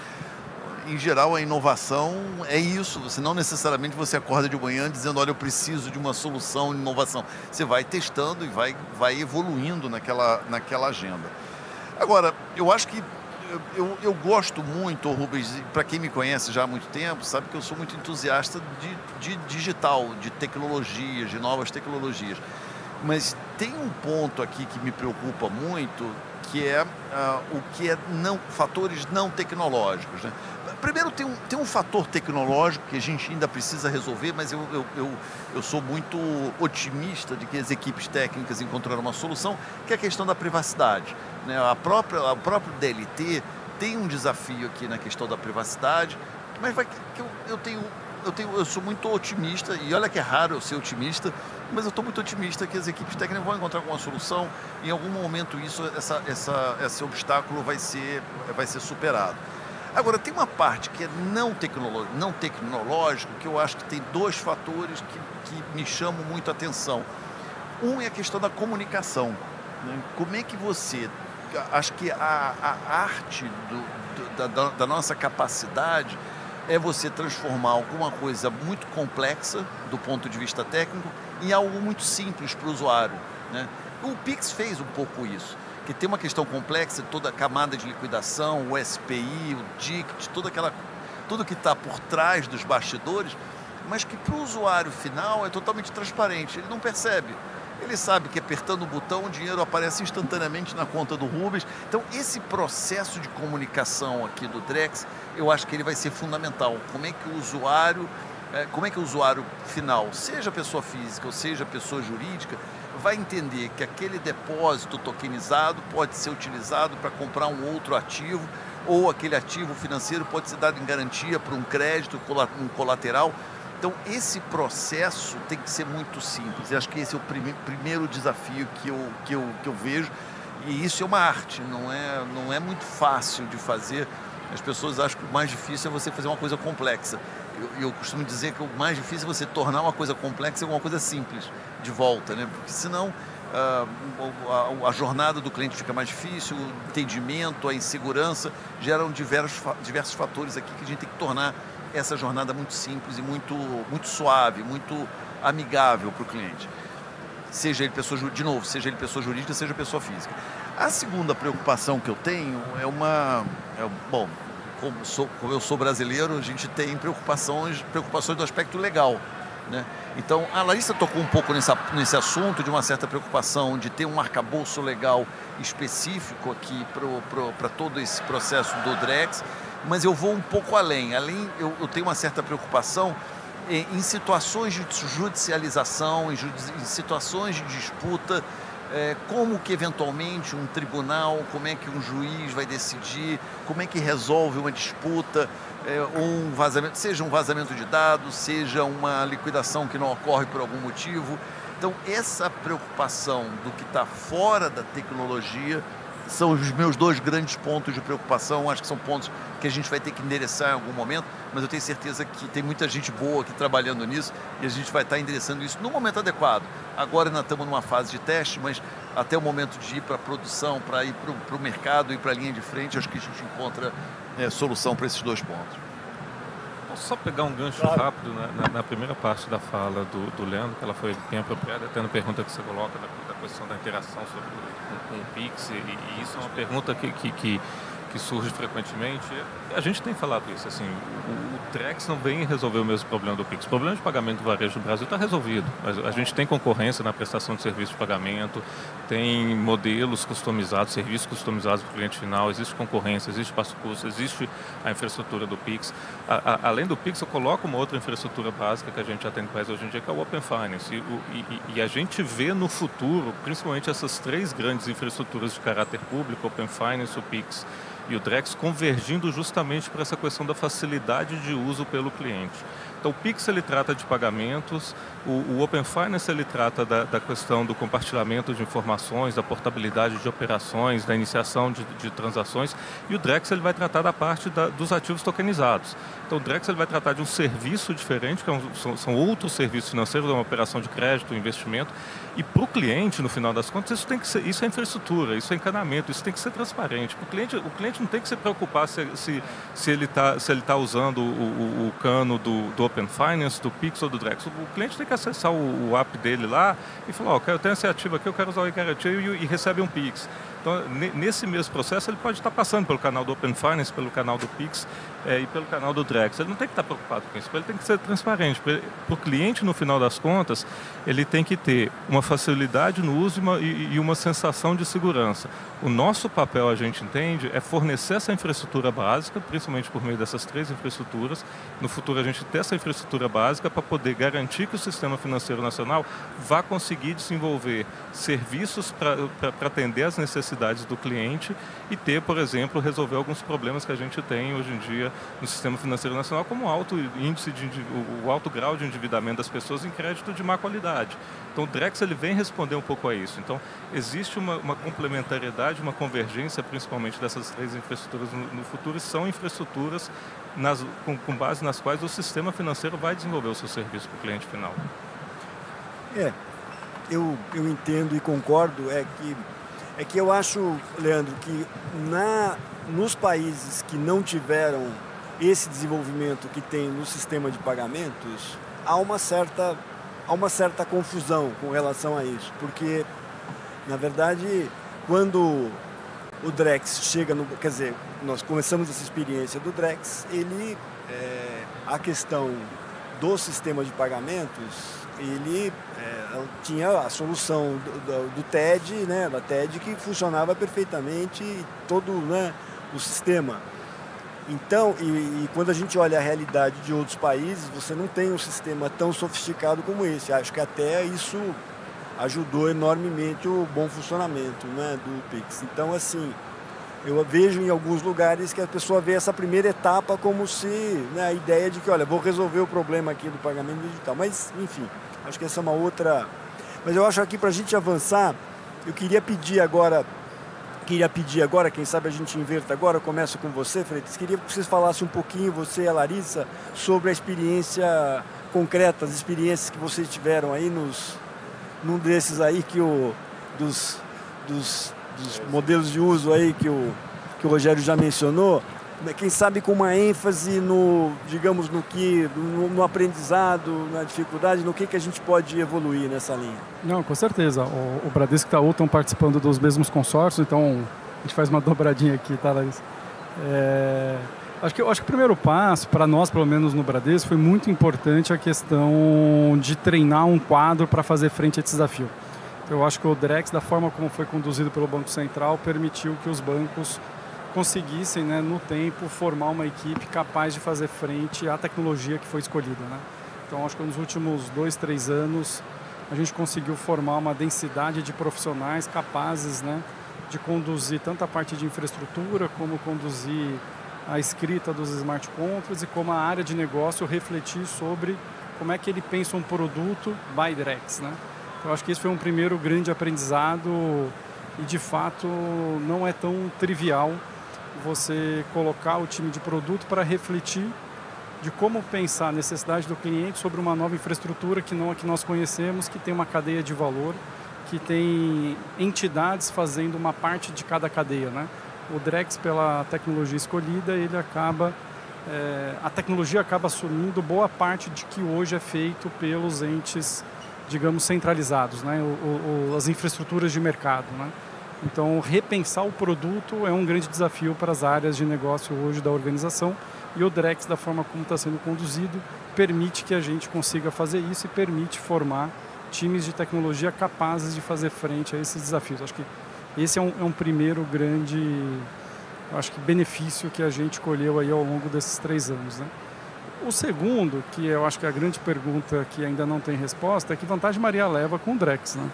em geral a inovação é isso, não necessariamente você acorda de manhã dizendo, olha, eu preciso de uma solução de inovação. Você vai testando e vai evoluindo naquela agenda. Agora, eu acho que eu gosto muito, Rubens, para quem me conhece já há muito tempo, sabe que eu sou muito entusiasta de digital, de tecnologias, de novas tecnologias. Mas tem um ponto aqui que me preocupa muito, que é o que é fatores não tecnológicos, né? Primeiro, tem um fator tecnológico que a gente ainda precisa resolver, mas eu sou muito otimista de que as equipes técnicas encontraram uma solução, que é a questão da privacidade, né? O próprio DLT tem um desafio aqui na questão da privacidade, mas eu sou muito otimista, e olha que é raro eu ser otimista, mas eu estou muito otimista que as equipes técnicas vão encontrar alguma solução, e em algum momento esse obstáculo vai ser superado. Agora, tem uma parte que é não tecnológico, que eu acho que tem dois fatores que me chamam muito a atenção. Um é a questão da comunicação, né? Como é que você... Acho que a arte da nossa capacidade é você transformar alguma coisa muito complexa do ponto de vista técnico em algo muito simples para o usuário, né? O Pix fez um pouco isso, que tem uma questão complexa, toda a camada de liquidação, o SPI, o DICT, tudo que está por trás dos bastidores, mas que para o usuário final é totalmente transparente, ele não percebe. Ele sabe que apertando o botão o dinheiro aparece instantaneamente na conta do Rubens. Então, esse processo de comunicação aqui do Drex, eu acho que ele vai ser fundamental. Como é que o usuário final, seja pessoa física ou seja pessoa jurídica, vai entender que aquele depósito tokenizado pode ser utilizado para comprar um outro ativo, ou aquele ativo financeiro pode ser dado em garantia para um crédito, um colateral. Então, esse processo tem que ser muito simples. Eu acho que esse é o primeiro desafio que eu vejo. E isso é uma arte, não é muito fácil de fazer. As pessoas acham que o mais difícil é você fazer uma coisa complexa. Eu costumo dizer que o mais difícil é você tornar uma coisa complexa em uma coisa simples, de volta, né? Porque senão a jornada do cliente fica mais difícil, o entendimento, a insegurança geram diversos fatores aqui que a gente tem que tornar essa jornada muito simples e muito suave, muito amigável para o cliente. Seja ele pessoa jurídica, seja pessoa física. A segunda preocupação que eu tenho como eu sou brasileiro, a gente tem preocupações do aspecto legal, né? Então, a Larissa tocou um pouco nesse assunto, de uma certa preocupação de ter um arcabouço legal específico aqui para todo esse processo do Drex, mas eu vou um pouco além. Eu tenho uma certa preocupação em situações de judicialização, em situações de disputa, como que eventualmente um tribunal, como é que um juiz vai decidir, como é que resolve uma disputa, um vazamento, seja um vazamento de dados, seja uma liquidação que não ocorre por algum motivo. Então, essa preocupação do que está fora da tecnologia são os meus dois grandes pontos de preocupação. Acho que são pontos que a gente vai ter que endereçar em algum momento, mas eu tenho certeza que tem muita gente boa aqui trabalhando nisso e a gente vai estar endereçando isso no momento adequado. Agora ainda estamos numa fase de teste, mas até o momento de ir para a produção, para ir para o mercado e para a linha de frente, acho que a gente encontra solução para esses dois pontos. Posso só pegar um gancho rápido na primeira parte da fala do Leandro, que ela foi bem apropriada, até na pergunta que você coloca da questão da interação com o Pix, e isso é uma pergunta que que surge frequentemente, a gente tem falado isso, assim, o Drex não vem resolver o mesmo problema do Pix. O problema de pagamento do varejo no Brasil está resolvido. A gente tem concorrência na prestação de serviço de pagamento, tem modelos customizados, serviços customizados para o cliente final, existe concorrência, existe passo-custo, existe a infraestrutura do Pix. Além do Pix, eu coloco uma outra infraestrutura básica que a gente já tem no país hoje em dia, que é o Open Finance. E a gente vê no futuro, principalmente essas três grandes infraestruturas de caráter público, Open Finance, o Pix e o Drex, convergindo justamente para essa questão da facilidade de uso pelo cliente. Então, o Pix ele trata de pagamentos, o Open Finance ele trata da questão do compartilhamento de informações, da portabilidade de operações, da iniciação de transações, e o Drex ele vai tratar da parte dos ativos tokenizados. Então, o Drex ele vai tratar de um serviço diferente, que são outros serviços financeiros, uma operação de crédito, investimento, e para o cliente, no final das contas, isso é infraestrutura, isso é encanamento, isso tem que ser transparente. O cliente não tem que se preocupar se ele está usando o cano do Open Finance, do Pix ou do Drex. O cliente tem que acessar o app dele lá e falar, eu tenho esse ativo aqui, eu quero usar o e-garantia e recebe um Pix. Então, nesse mesmo processo, ele pode estar passando pelo canal do Open Finance, pelo canal do Pix e pelo canal do Drex. Ele não tem que estar preocupado com isso, ele tem que ser transparente. Para o cliente, no final das contas, ele tem que ter uma facilidade no uso e uma sensação de segurança. O nosso papel, a gente entende, é fornecer essa infraestrutura básica, principalmente por meio dessas três infraestruturas. No futuro, a gente ter essa infraestrutura básica para poder garantir que o sistema financeiro nacional vá conseguir desenvolver serviços para atender às necessidades do cliente e ter, por exemplo, resolver alguns problemas que a gente tem hoje em dia no sistema financeiro nacional, como o alto grau de endividamento das pessoas em crédito de má qualidade. Então, o Drex ele vem responder um pouco a isso. Então, existe uma complementariedade, uma convergência, principalmente dessas três infraestruturas no futuro, e são infraestruturas com base nas quais o sistema financeiro vai desenvolver o seu serviço para o cliente final. Eu entendo e concordo, é que eu acho, Leandro, que nos países que não tiveram esse desenvolvimento que tem no sistema de pagamentos, há uma certa confusão com relação a isso, porque, na verdade, quando o Drex chega quer dizer, nós começamos essa experiência do Drex, a questão do sistema de pagamentos, ele tinha a solução do TED, né, da TED, que funcionava perfeitamente todo, né, o sistema. Então, e quando a gente olha a realidade de outros países, você não tem um sistema tão sofisticado como esse. Acho que até isso ajudou enormemente o bom funcionamento, né, do Pix. Então, assim, eu vejo em alguns lugares que a pessoa vê essa primeira etapa como se, né, a ideia de que, olha, vou resolver o problema aqui do pagamento digital. Mas, enfim, acho que essa é uma outra... Mas eu acho aqui, para a gente avançar, eu queria pedir agora, quem sabe a gente inverta agora, eu começo com você, Freitas, queria que vocês falassem um pouquinho, você e a Larissa, sobre a experiência concreta, as experiências que vocês tiveram aí num desses aí dos modelos de uso aí que o Rogério já mencionou, quem sabe com uma ênfase no aprendizado, na dificuldade, no que a gente pode evoluir nessa linha. Não, com certeza. O Bradesco e o Itaú estão participando dos mesmos consórcios, então a gente faz uma dobradinha aqui, tá, Larissa? Acho que o primeiro passo, para nós, pelo menos no Bradesco, foi muito importante a questão de treinar um quadro para fazer frente a esse desafio. Então, eu acho que o Drex, da forma como foi conduzido pelo Banco Central, permitiu que os bancos conseguissem, né, no tempo, formar uma equipe capaz de fazer frente à tecnologia que foi escolhida, né? Então, acho que nos últimos 2-3 anos, a gente conseguiu formar uma densidade de profissionais capazes, né, de conduzir tanto a parte de infraestrutura, como conduzir a escrita dos smart contracts e como a área de negócio refletir sobre como é que ele pensa um produto by Drex, né? Então, acho que esse foi um primeiro grande aprendizado e, de fato, não é tão trivial você colocar o time de produto para refletir de como pensar a necessidade do cliente sobre uma nova infraestrutura que não a que nós conhecemos, que tem uma cadeia de valor, que tem entidades fazendo uma parte de cada cadeia, né? O Drex, pela tecnologia escolhida, a tecnologia acaba assumindo boa parte de que hoje é feito pelos entes, digamos, centralizados, né? As infraestruturas de mercado, né? Então, repensar o produto é um grande desafio para as áreas de negócio hoje da organização, e o Drex, da forma como está sendo conduzido, permite que a gente consiga fazer isso e permite formar times de tecnologia capazes de fazer frente a esses desafios. Acho que esse é um primeiro grande, acho que, benefício que a gente colheu aí ao longo desses 3 anos, né? O segundo, que eu acho que é a grande pergunta que ainda não tem resposta, é que vantagem Maria leva com o Drex, né?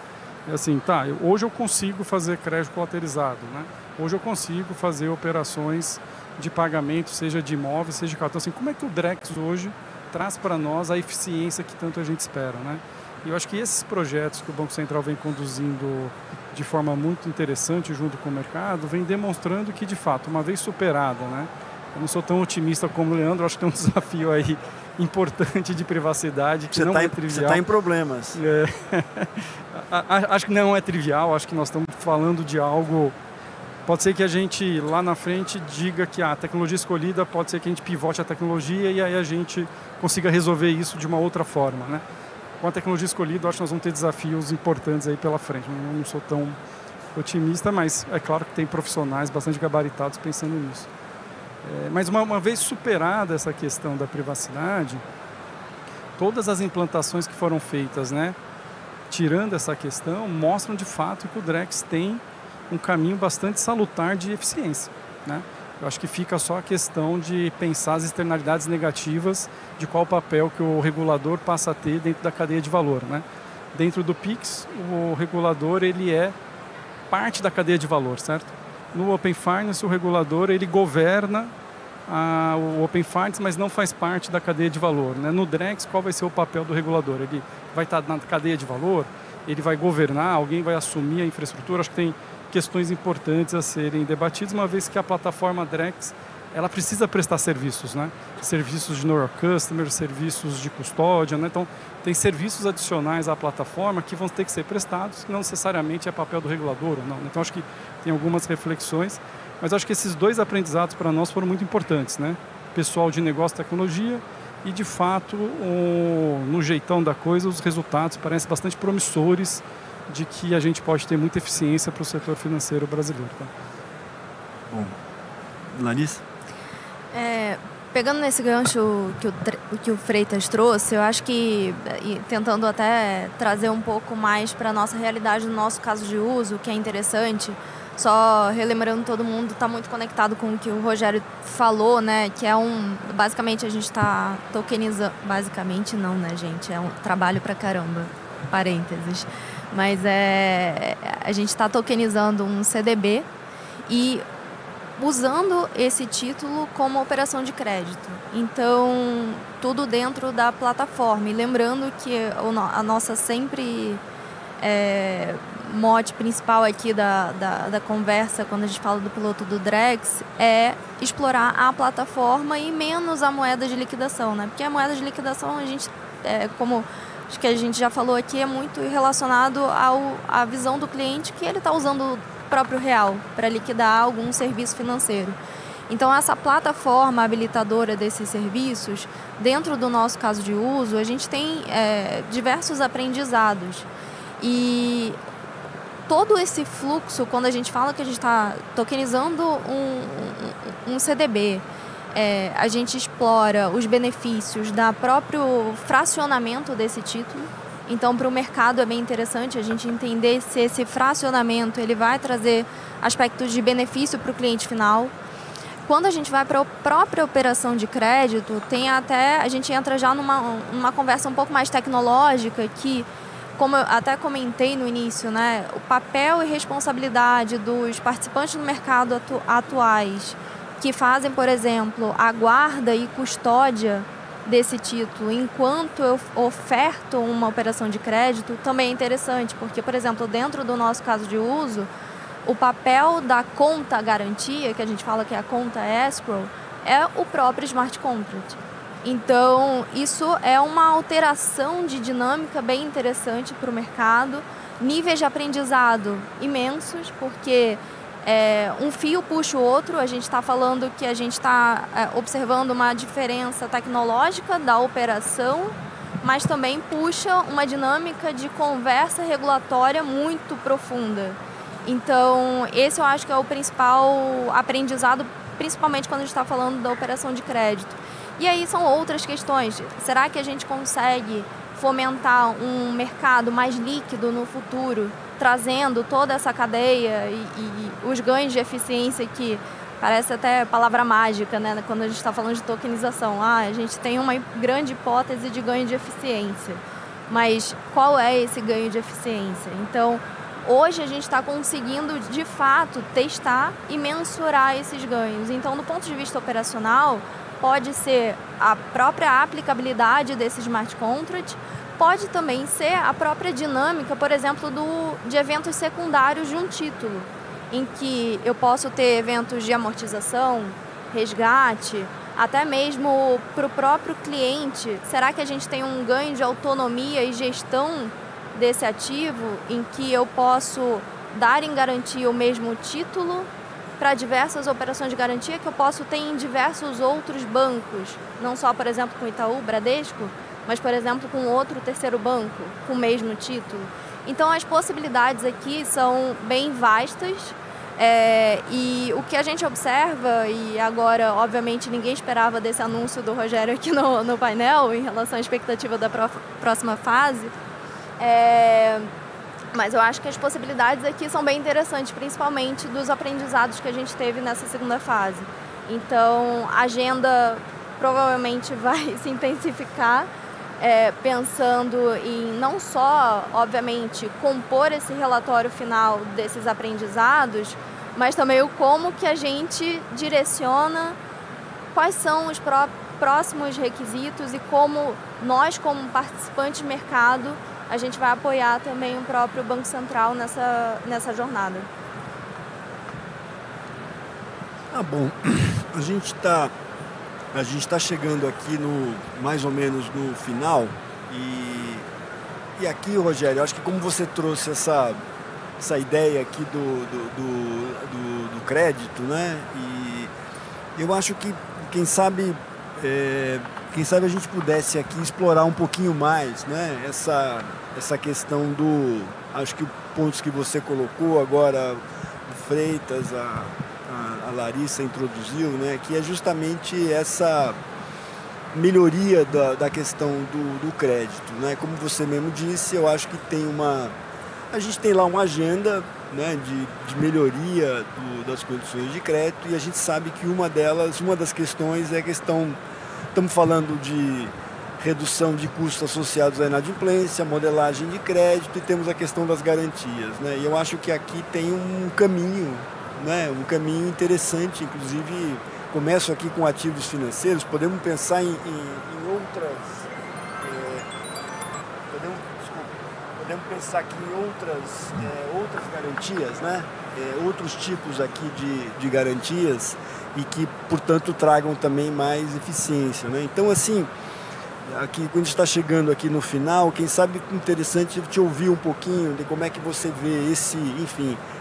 É assim, hoje eu consigo fazer crédito colateralizado, né? Hoje eu consigo fazer operações de pagamento, seja de imóvel, seja de cartão. Assim, como é que o Drex hoje traz para nós a eficiência que tanto a gente espera, né? E eu acho que esses projetos que o Banco Central vem conduzindo de forma muito interessante junto com o mercado, vem demonstrando que, de fato, uma vez superada, né? Eu não sou tão otimista como o Leandro, acho que tem um desafio aí importante de privacidade que não é trivial. Você está em problemas. Acho que não é trivial, acho que nós estamos falando de algo... Pode ser que a gente lá na frente diga que a tecnologia escolhida, pode ser que a gente pivote a tecnologia e aí a gente consiga resolver isso de uma outra forma, né? Com a tecnologia escolhida, acho que nós vamos ter desafios importantes aí pela frente. Eu não sou tão otimista, mas é claro que tem profissionais bastante gabaritados pensando nisso. Mas uma vez superada essa questão da privacidade, todas as implantações que foram feitas, né, tirando essa questão, mostram de fato que o Drex tem um caminho bastante salutar de eficiência, né? Eu acho que fica só a questão de pensar as externalidades negativas de qual papel que o regulador passa a ter dentro da cadeia de valor, né? Dentro do Pix, o regulador ele é parte da cadeia de valor, certo? No Open Finance, o regulador ele governa o Open Finance, mas não faz parte da cadeia de valor, né? No Drex, qual vai ser o papel do regulador? Ele vai estar na cadeia de valor? Ele vai governar? Alguém vai assumir a infraestrutura? Acho que tem questões importantes a serem debatidas, uma vez que a plataforma Drex ela precisa prestar serviços, né? Serviços de Know Your Customer, serviços de custódia, né? Então, tem serviços adicionais à plataforma que vão ter que ser prestados, que não necessariamente é papel do regulador ou não. Então, acho que tem algumas reflexões, mas acho que esses 2 aprendizados para nós foram muito importantes, né? Pessoal de negócio e tecnologia e, de fato, no jeitão da coisa, os resultados parecem bastante promissores de que a gente pode ter muita eficiência para o setor financeiro brasileiro. Tá? Bom, Larissa? Pegando nesse gancho que o Freitas trouxe, eu acho que, tentando até trazer um pouco mais para a nossa realidade, no nosso caso de uso, que é interessante, só relembrando todo mundo, está muito conectado com o que o Rogério falou, né? Que é basicamente a gente está tokenizando, basicamente não, né, gente? É um trabalho para caramba, parênteses. Mas a gente está tokenizando um CDB e usando esse título como operação de crédito. Então, tudo dentro da plataforma. E lembrando que a nossa sempre mote principal aqui da conversa, quando a gente fala do piloto do Drex, é explorar a plataforma e menos a moeda de liquidação, né? Porque a moeda de liquidação, a gente, como acho que a gente já falou aqui, é muito relacionado à visão do cliente que ele está usando o próprio real para liquidar algum serviço financeiro. Então, essa plataforma habilitadora desses serviços, dentro do nosso caso de uso, a gente tem diversos aprendizados. E todo esse fluxo, quando a gente fala que a gente está tokenizando um CDB, a gente explora os benefícios do próprio fracionamento desse título. Então, para o mercado é bem interessante a gente entender se esse fracionamento ele vai trazer aspectos de benefício para o cliente final. Quando a gente vai para a própria operação de crédito, a gente entra já numa conversa um pouco mais tecnológica que, como eu até comentei no início, né, o papel e responsabilidade dos participantes do mercado atuais que fazem, por exemplo, a guarda e custódia desse título enquanto eu oferto uma operação de crédito, também é interessante, porque, por exemplo, dentro do nosso caso de uso, o papel da conta garantia, que a gente fala que é a conta escrow, é o próprio smart contract. Então, isso é uma alteração de dinâmica bem interessante para o mercado, níveis de aprendizado imensos, porque um fio puxa o outro. A gente está falando que a gente está observando uma diferença tecnológica da operação, mas também puxa uma dinâmica de conversa regulatória muito profunda. Então, esse eu acho que é o principal aprendizado, principalmente quando a gente está falando da operação de crédito. E aí são outras questões. Será que a gente consegue fomentar um mercado mais líquido no futuro, trazendo toda essa cadeia e os ganhos de eficiência que parece até palavra mágica, né? Quando a gente está falando de tokenização. A gente tem uma grande hipótese de ganho de eficiência, mas qual é esse ganho de eficiência? Então, hoje a gente está conseguindo, de fato, testar e mensurar esses ganhos. Então, do ponto de vista operacional, pode ser a própria aplicabilidade desse smart contract, pode também ser a própria dinâmica, por exemplo, de eventos secundários de um título, em que eu posso ter eventos de amortização, resgate, até mesmo para o próprio cliente. Será que a gente tem um ganho de autonomia e gestão desse ativo, em que eu posso dar em garantia o mesmo título para diversas operações de garantia que eu posso ter em diversos outros bancos, não só, por exemplo, com Itaú, Bradesco, mas, por exemplo, com outro terceiro banco, com o mesmo título. Então, as possibilidades aqui são bem vastas, e o que a gente observa, e agora, obviamente, ninguém esperava desse anúncio do Rogério aqui no painel, em relação à expectativa da próxima fase, mas eu acho que as possibilidades aqui são bem interessantes, principalmente dos aprendizados que a gente teve nessa segunda fase. Então, a agenda provavelmente vai se intensificar, pensando em não só, obviamente, compor esse relatório final desses aprendizados, mas também o como que a gente direciona, quais são os próximos requisitos e como nós, como participantes de mercado, a gente vai apoiar também o próprio Banco Central nessa jornada. Bom, a gente está chegando aqui mais ou menos no final e aqui, Rogério, acho que como você trouxe essa ideia aqui do crédito, né? E eu acho que quem sabe a gente pudesse aqui explorar um pouquinho mais, né? Essa questão acho que pontos que você colocou agora, o Freitas, a Larissa introduziu, né? Que é justamente essa melhoria da questão do crédito, né? Como você mesmo disse, eu acho que a gente tem lá uma agenda, né, de melhoria das condições de crédito, e a gente sabe que uma das questões é a questão. Estamos falando de redução de custos associados à inadimplência, modelagem de crédito, e temos a questão das garantias, né? E eu acho que aqui tem um caminho, né? Um caminho interessante, inclusive começo aqui com ativos financeiros, podemos pensar em outras... Podemos pensar aqui em outras garantias, né? Outros tipos aqui de garantias e que, portanto, tragam também mais eficiência, né? Então, assim, aqui, quando a gente está chegando aqui no final, quem sabe interessante te ouvir um pouquinho de como é que você vê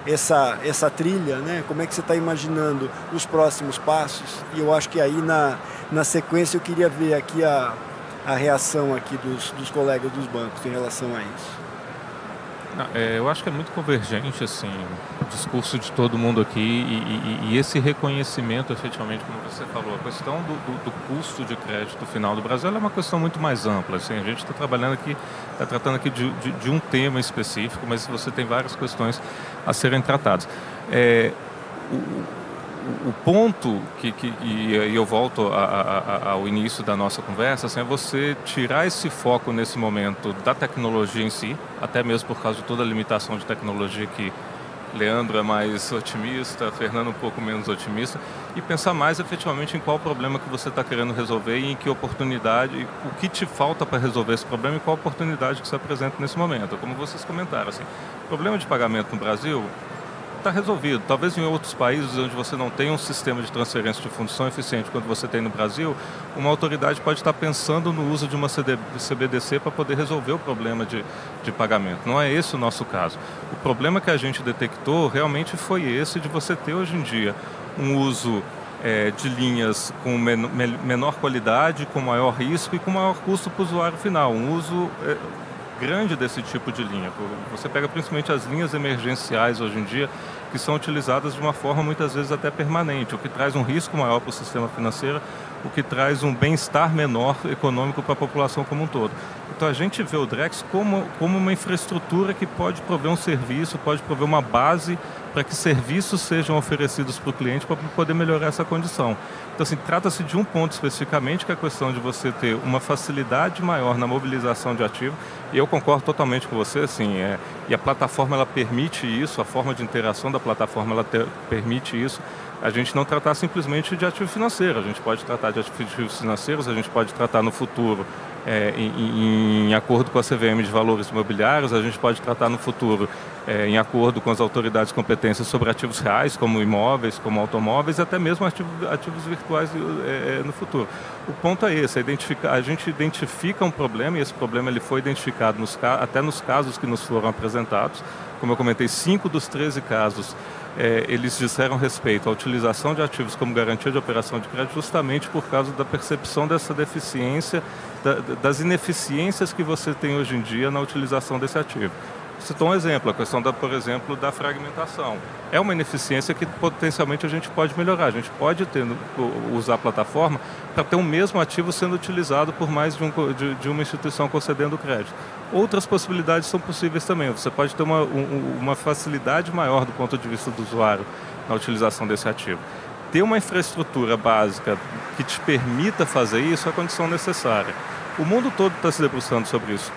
essa trilha, né? Como é que você está imaginando os próximos passos? E eu acho que aí, na sequência, eu queria ver aqui a reação aqui dos colegas dos bancos em relação a isso. Eu acho que é muito convergente assim, o discurso de todo mundo aqui e esse reconhecimento, efetivamente, como você falou, a questão do custo de crédito final do Brasil é uma questão muito mais ampla. Assim, a gente está tratando aqui de um tema específico, mas você tem várias questões a serem tratadas. O ponto e eu volto ao início da nossa conversa, assim, é você tirar esse foco nesse momento da tecnologia em si, até mesmo por causa de toda a limitação de tecnologia que Leandro é mais otimista, Fernando um pouco menos otimista, e pensar mais efetivamente em qual problema que você está querendo resolver e em que oportunidade, o que te falta para resolver esse problema e qual oportunidade que se apresenta nesse momento. Como vocês comentaram, assim, o problema de pagamento no Brasil está resolvido. Talvez em outros países onde você não tem um sistema de transferência de fundos tão eficiente quanto você tem no Brasil, uma autoridade pode estar pensando no uso de uma CBDC para poder resolver o problema de pagamento. Não é esse o nosso caso. O problema que a gente detectou realmente foi esse de você ter hoje em dia um uso de linhas com menor qualidade, com maior risco e com maior custo para o usuário final. Um uso grande desse tipo de linha. Você pega principalmente as linhas emergenciais hoje em dia, que são utilizadas de uma forma muitas vezes até permanente, o que traz um risco maior para o sistema financeiro, o que traz um bem-estar menor econômico para a população como um todo. Então a gente vê o Drex como uma infraestrutura que pode prover um serviço, pode prover uma base para que serviços sejam oferecidos para o cliente para poder melhorar essa condição. Então, assim, trata-se de um ponto especificamente, que é a questão de você ter uma facilidade maior na mobilização de ativo, e eu concordo totalmente com você, assim, e a plataforma ela permite isso, a forma de interação da plataforma ela permite isso. A gente não tratar simplesmente de ativo financeiro, a gente pode tratar de ativos financeiros, a gente pode tratar no futuro em acordo com a CVM de valores imobiliários, a gente pode tratar no futuro em acordo com as autoridades competentes sobre ativos reais, como imóveis, como automóveis, e até mesmo ativos virtuais no futuro. O ponto é esse, a gente identifica um problema, e esse problema ele foi identificado até nos casos que nos foram apresentados. Como eu comentei, 5 dos 13 casos eles disseram respeito à utilização de ativos como garantia de operação de crédito justamente por causa da percepção dessa deficiência, das ineficiências que você tem hoje em dia na utilização desse ativo. Citou um exemplo, a questão, por exemplo, da fragmentação. É uma ineficiência que potencialmente a gente pode melhorar. A gente pode usar a plataforma para ter um mesmo ativo sendo utilizado por mais de uma instituição concedendo crédito. Outras possibilidades são possíveis também. Você pode ter uma facilidade maior do ponto de vista do usuário na utilização desse ativo. Ter uma infraestrutura básica que te permita fazer isso é a condição necessária. O mundo todo está se debruçando sobre isso.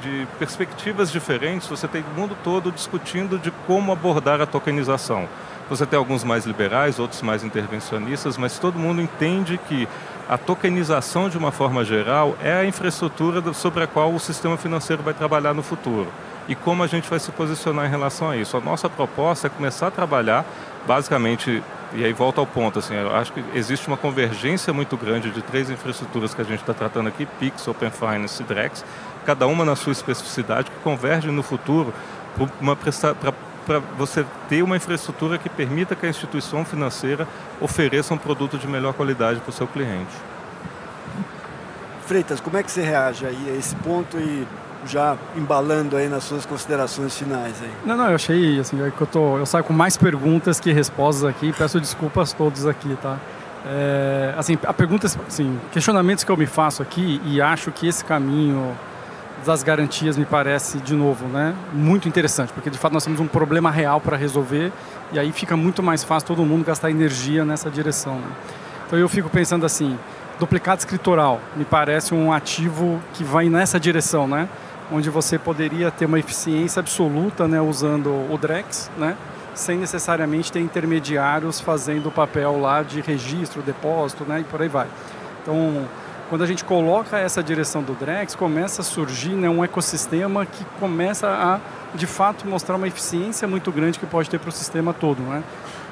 De perspectivas diferentes, você tem o mundo todo discutindo de como abordar a tokenização. Você tem alguns mais liberais, outros mais intervencionistas, mas todo mundo entende que a tokenização, de uma forma geral, é a infraestrutura sobre a qual o sistema financeiro vai trabalhar no futuro. E como a gente vai se posicionar em relação a isso. A nossa proposta é começar a trabalhar, basicamente, e aí volta ao ponto, assim, eu acho que existe uma convergência muito grande de 3 infraestruturas que a gente está tratando aqui, Pix, Open Finance e Drex, cada uma na sua especificidade, que convergem no futuro para você ter uma infraestrutura que permita que a instituição financeira ofereça um produto de melhor qualidade para o seu cliente. Freitas, como é que você reage aí a esse ponto e já embalando aí nas suas considerações finais aí? Não, eu achei assim, eu saio com mais perguntas que respostas aqui, peço desculpas a todos aqui, tá? Assim, a pergunta, assim, questionamentos que eu me faço aqui, e acho que esse caminho das garantias me parece, de novo, né, muito interessante, porque de fato nós temos um problema real para resolver, e aí fica muito mais fácil todo mundo gastar energia nessa direção, né? Então eu fico pensando assim, duplicado escritural me parece um ativo que vai nessa direção, né, onde você poderia ter uma eficiência absoluta, né, usando o Drex, né, sem necessariamente ter intermediários fazendo o papel lá de registro, depósito, né, e por aí vai. Então, quando a gente coloca essa direção do Drex, começa a surgir, né, um ecossistema que começa a, de fato, mostrar uma eficiência muito grande que pode ter para o sistema todo, né?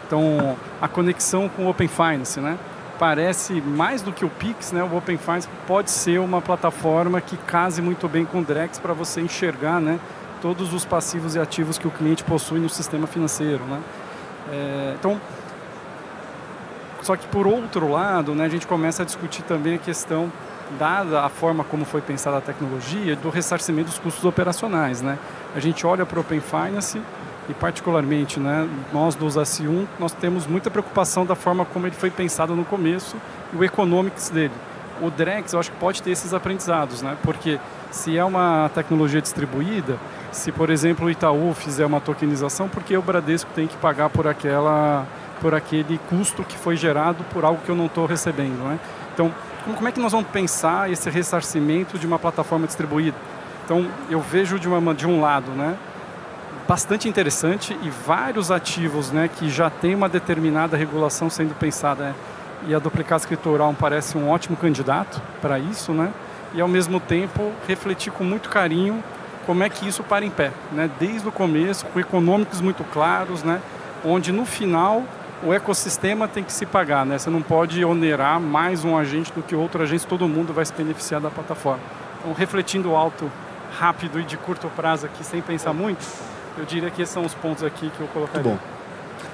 Então, a conexão com o Open Finance, né? Parece mais do que o Pix, né? O Open Finance pode ser uma plataforma que case muito bem com o Drex para você enxergar, né, todos os passivos e ativos que o cliente possui no sistema financeiro, né? Então, só que por outro lado, né, a gente começa a discutir também a questão, dada a forma como foi pensada a tecnologia, do ressarcimento dos custos operacionais, né? A gente olha para o Open Finance e particularmente, né, nós dos S1, nós temos muita preocupação da forma como ele foi pensado no começo e o economics dele. O Drex, eu acho que pode ter esses aprendizados, né? Porque se é uma tecnologia distribuída, se, por exemplo, o Itaú fizer uma tokenização, por que o Bradesco tem que pagar por aquele custo que foi gerado por algo que eu não estou recebendo, né? Então, como é que nós vamos pensar esse ressarcimento de uma plataforma distribuída? Então, eu vejo de um lado, né, bastante interessante e vários ativos, né, que já tem uma determinada regulação sendo pensada, né? E a duplicata escritural parece um ótimo candidato para isso, né? E ao mesmo tempo refletir com muito carinho como é que isso para em pé, né? Desde o começo, com econômicos muito claros, né? Onde no final o ecossistema tem que se pagar, né? Você não pode onerar mais um agente do que outro agente, todo mundo vai se beneficiar da plataforma. Então, refletindo alto, rápido e de curto prazo aqui, sem pensar muito, eu diria que esses são os pontos aqui que eu colocaria. Muito bom.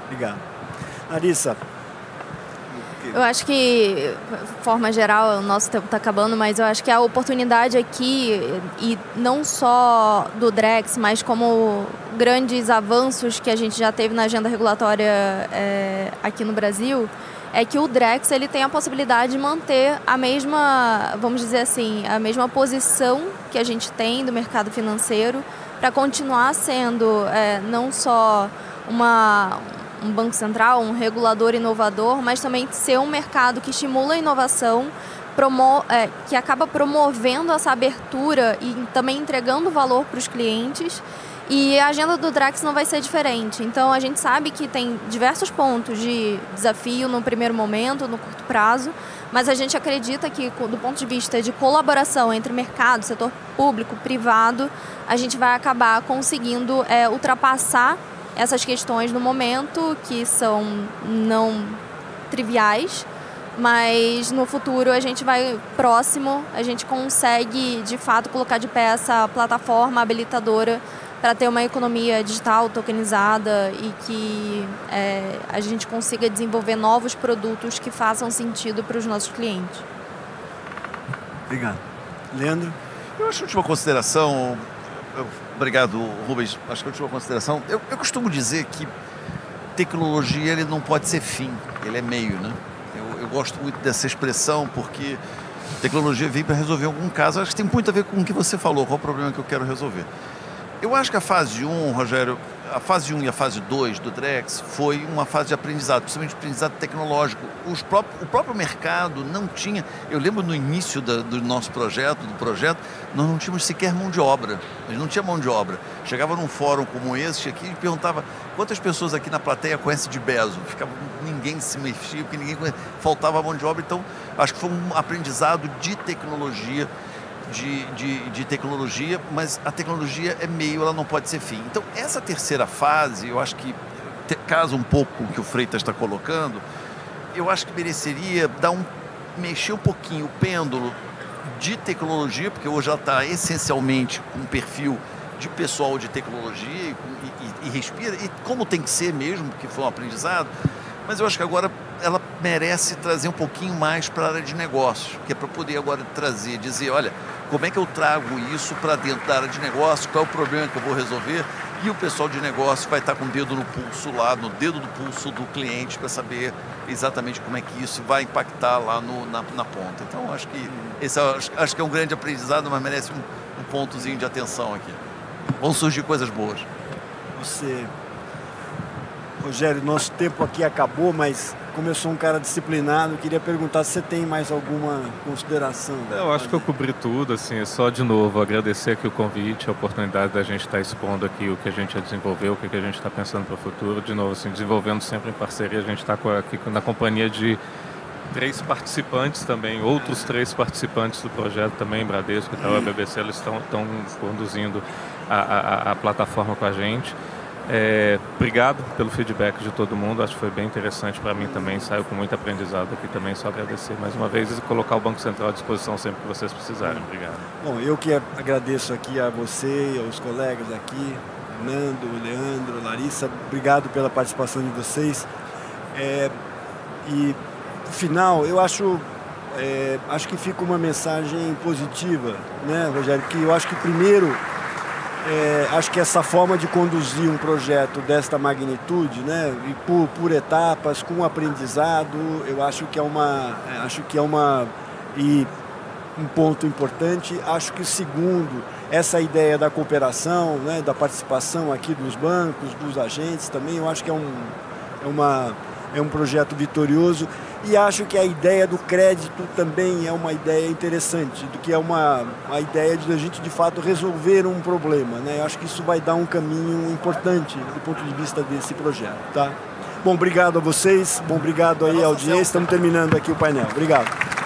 Obrigado. Larissa, Eu acho que, de forma geral, o nosso tempo está acabando, mas eu acho que a oportunidade aqui, e não só do Drex, mas como grandes avanços que a gente já teve na agenda regulatória aqui no Brasil, é que o Drex ele tem a possibilidade de manter a mesma, vamos dizer assim, a mesma posição que a gente tem do mercado financeiro para continuar sendo não só um banco central, um regulador inovador, mas também ser um mercado que estimula a inovação, que acaba promovendo essa abertura e também entregando valor para os clientes. E a agenda do Drex não vai ser diferente. Então, a gente sabe que tem diversos pontos de desafio no primeiro momento, no curto prazo, mas a gente acredita que, do ponto de vista de colaboração entre mercado, setor público, privado, a gente vai acabar conseguindo ultrapassar essas questões no momento, que são não triviais, mas no futuro a gente vai próximo, a gente consegue de fato colocar de pé essa plataforma habilitadora para ter uma economia digital tokenizada e que a gente consiga desenvolver novos produtos que façam sentido para os nossos clientes. Obrigado. Leandro? Eu acho que a última consideração... Obrigado, Rubens. Acho que a última consideração... Eu costumo dizer que tecnologia ele não pode ser fim, ele é meio, né? Eu gosto muito dessa expressão porque tecnologia vem para resolver algum caso. Acho que tem muito a ver com o que você falou, qual o problema que eu quero resolver. Eu acho que a fase 1, Rogério, a fase 1 e a fase 2 do Drex foi uma fase de aprendizado, principalmente aprendizado tecnológico. O próprio mercado não tinha... Eu lembro no início do nosso projeto, nós não tínhamos sequer mão de obra. A gente não tinha mão de obra. Chegava num fórum como esse aqui e perguntava quantas pessoas aqui na plateia conhecem de Bezos. Ninguém se mexia, porque faltava mão de obra. Então, acho que foi um aprendizado de tecnologia, de tecnologia, mas a tecnologia é meio, ela não pode ser fim. Então, essa terceira fase, eu acho que casa um pouco com o que o Freitas está colocando, eu acho que mereceria mexer um pouquinho o pêndulo de tecnologia, porque hoje ela está essencialmente com um perfil de pessoal de tecnologia e respira, e como tem que ser mesmo, porque foi um aprendizado, mas eu acho que agora ela merece trazer um pouquinho mais para a área de negócios, que é para poder agora dizer, olha, como é que eu trago isso para dentro da área de negócio, qual é o problema que eu vou resolver, e o pessoal de negócio vai estar com o dedo no pulso lá, no dedo do pulso do cliente, para saber exatamente como é que isso vai impactar lá na ponta. Então, acho que acho que é um grande aprendizado, mas merece um pontozinho de atenção aqui. Vão surgir coisas boas. Rogério, nosso tempo aqui acabou, mas como eu sou um cara disciplinado, eu queria perguntar se você tem mais alguma consideração. Eu acho que eu cobri tudo, assim, só de novo agradecer aqui o convite, a oportunidade da gente estar expondo aqui o que a gente já desenvolveu, o que a gente está pensando para o futuro. De novo, assim, desenvolvendo sempre em parceria, a gente está aqui na companhia de 3 participantes também, outros 3 participantes do projeto também, Bradesco e tal, a BBC, eles estão conduzindo a plataforma com a gente. Obrigado pelo feedback de todo mundo, acho que foi bem interessante para mim também, saiu com muito aprendizado aqui também, só agradecer mais uma vez e colocar o Banco Central à disposição sempre que vocês precisarem. Obrigado. Bom, eu que agradeço aqui a você e aos colegas aqui, Nando, Leandro, Larissa, obrigado pela participação de vocês. E no final, eu acho que fica uma mensagem positiva, né, Rogério? Que eu acho que primeiro, acho que essa forma de conduzir um projeto desta magnitude, né, e por etapas, com aprendizado, eu acho que é um ponto importante. Acho que o segundo, essa ideia da cooperação, né, da participação aqui dos bancos, dos agentes também, eu acho que é um projeto vitorioso. E acho que a ideia do crédito também é uma ideia interessante, do que é uma ideia de a gente de fato resolver um problema, né? Eu acho que isso vai dar um caminho importante do ponto de vista desse projeto, tá? Bom, obrigado a vocês, obrigado aí à audiência, estamos terminando aqui o painel. Obrigado.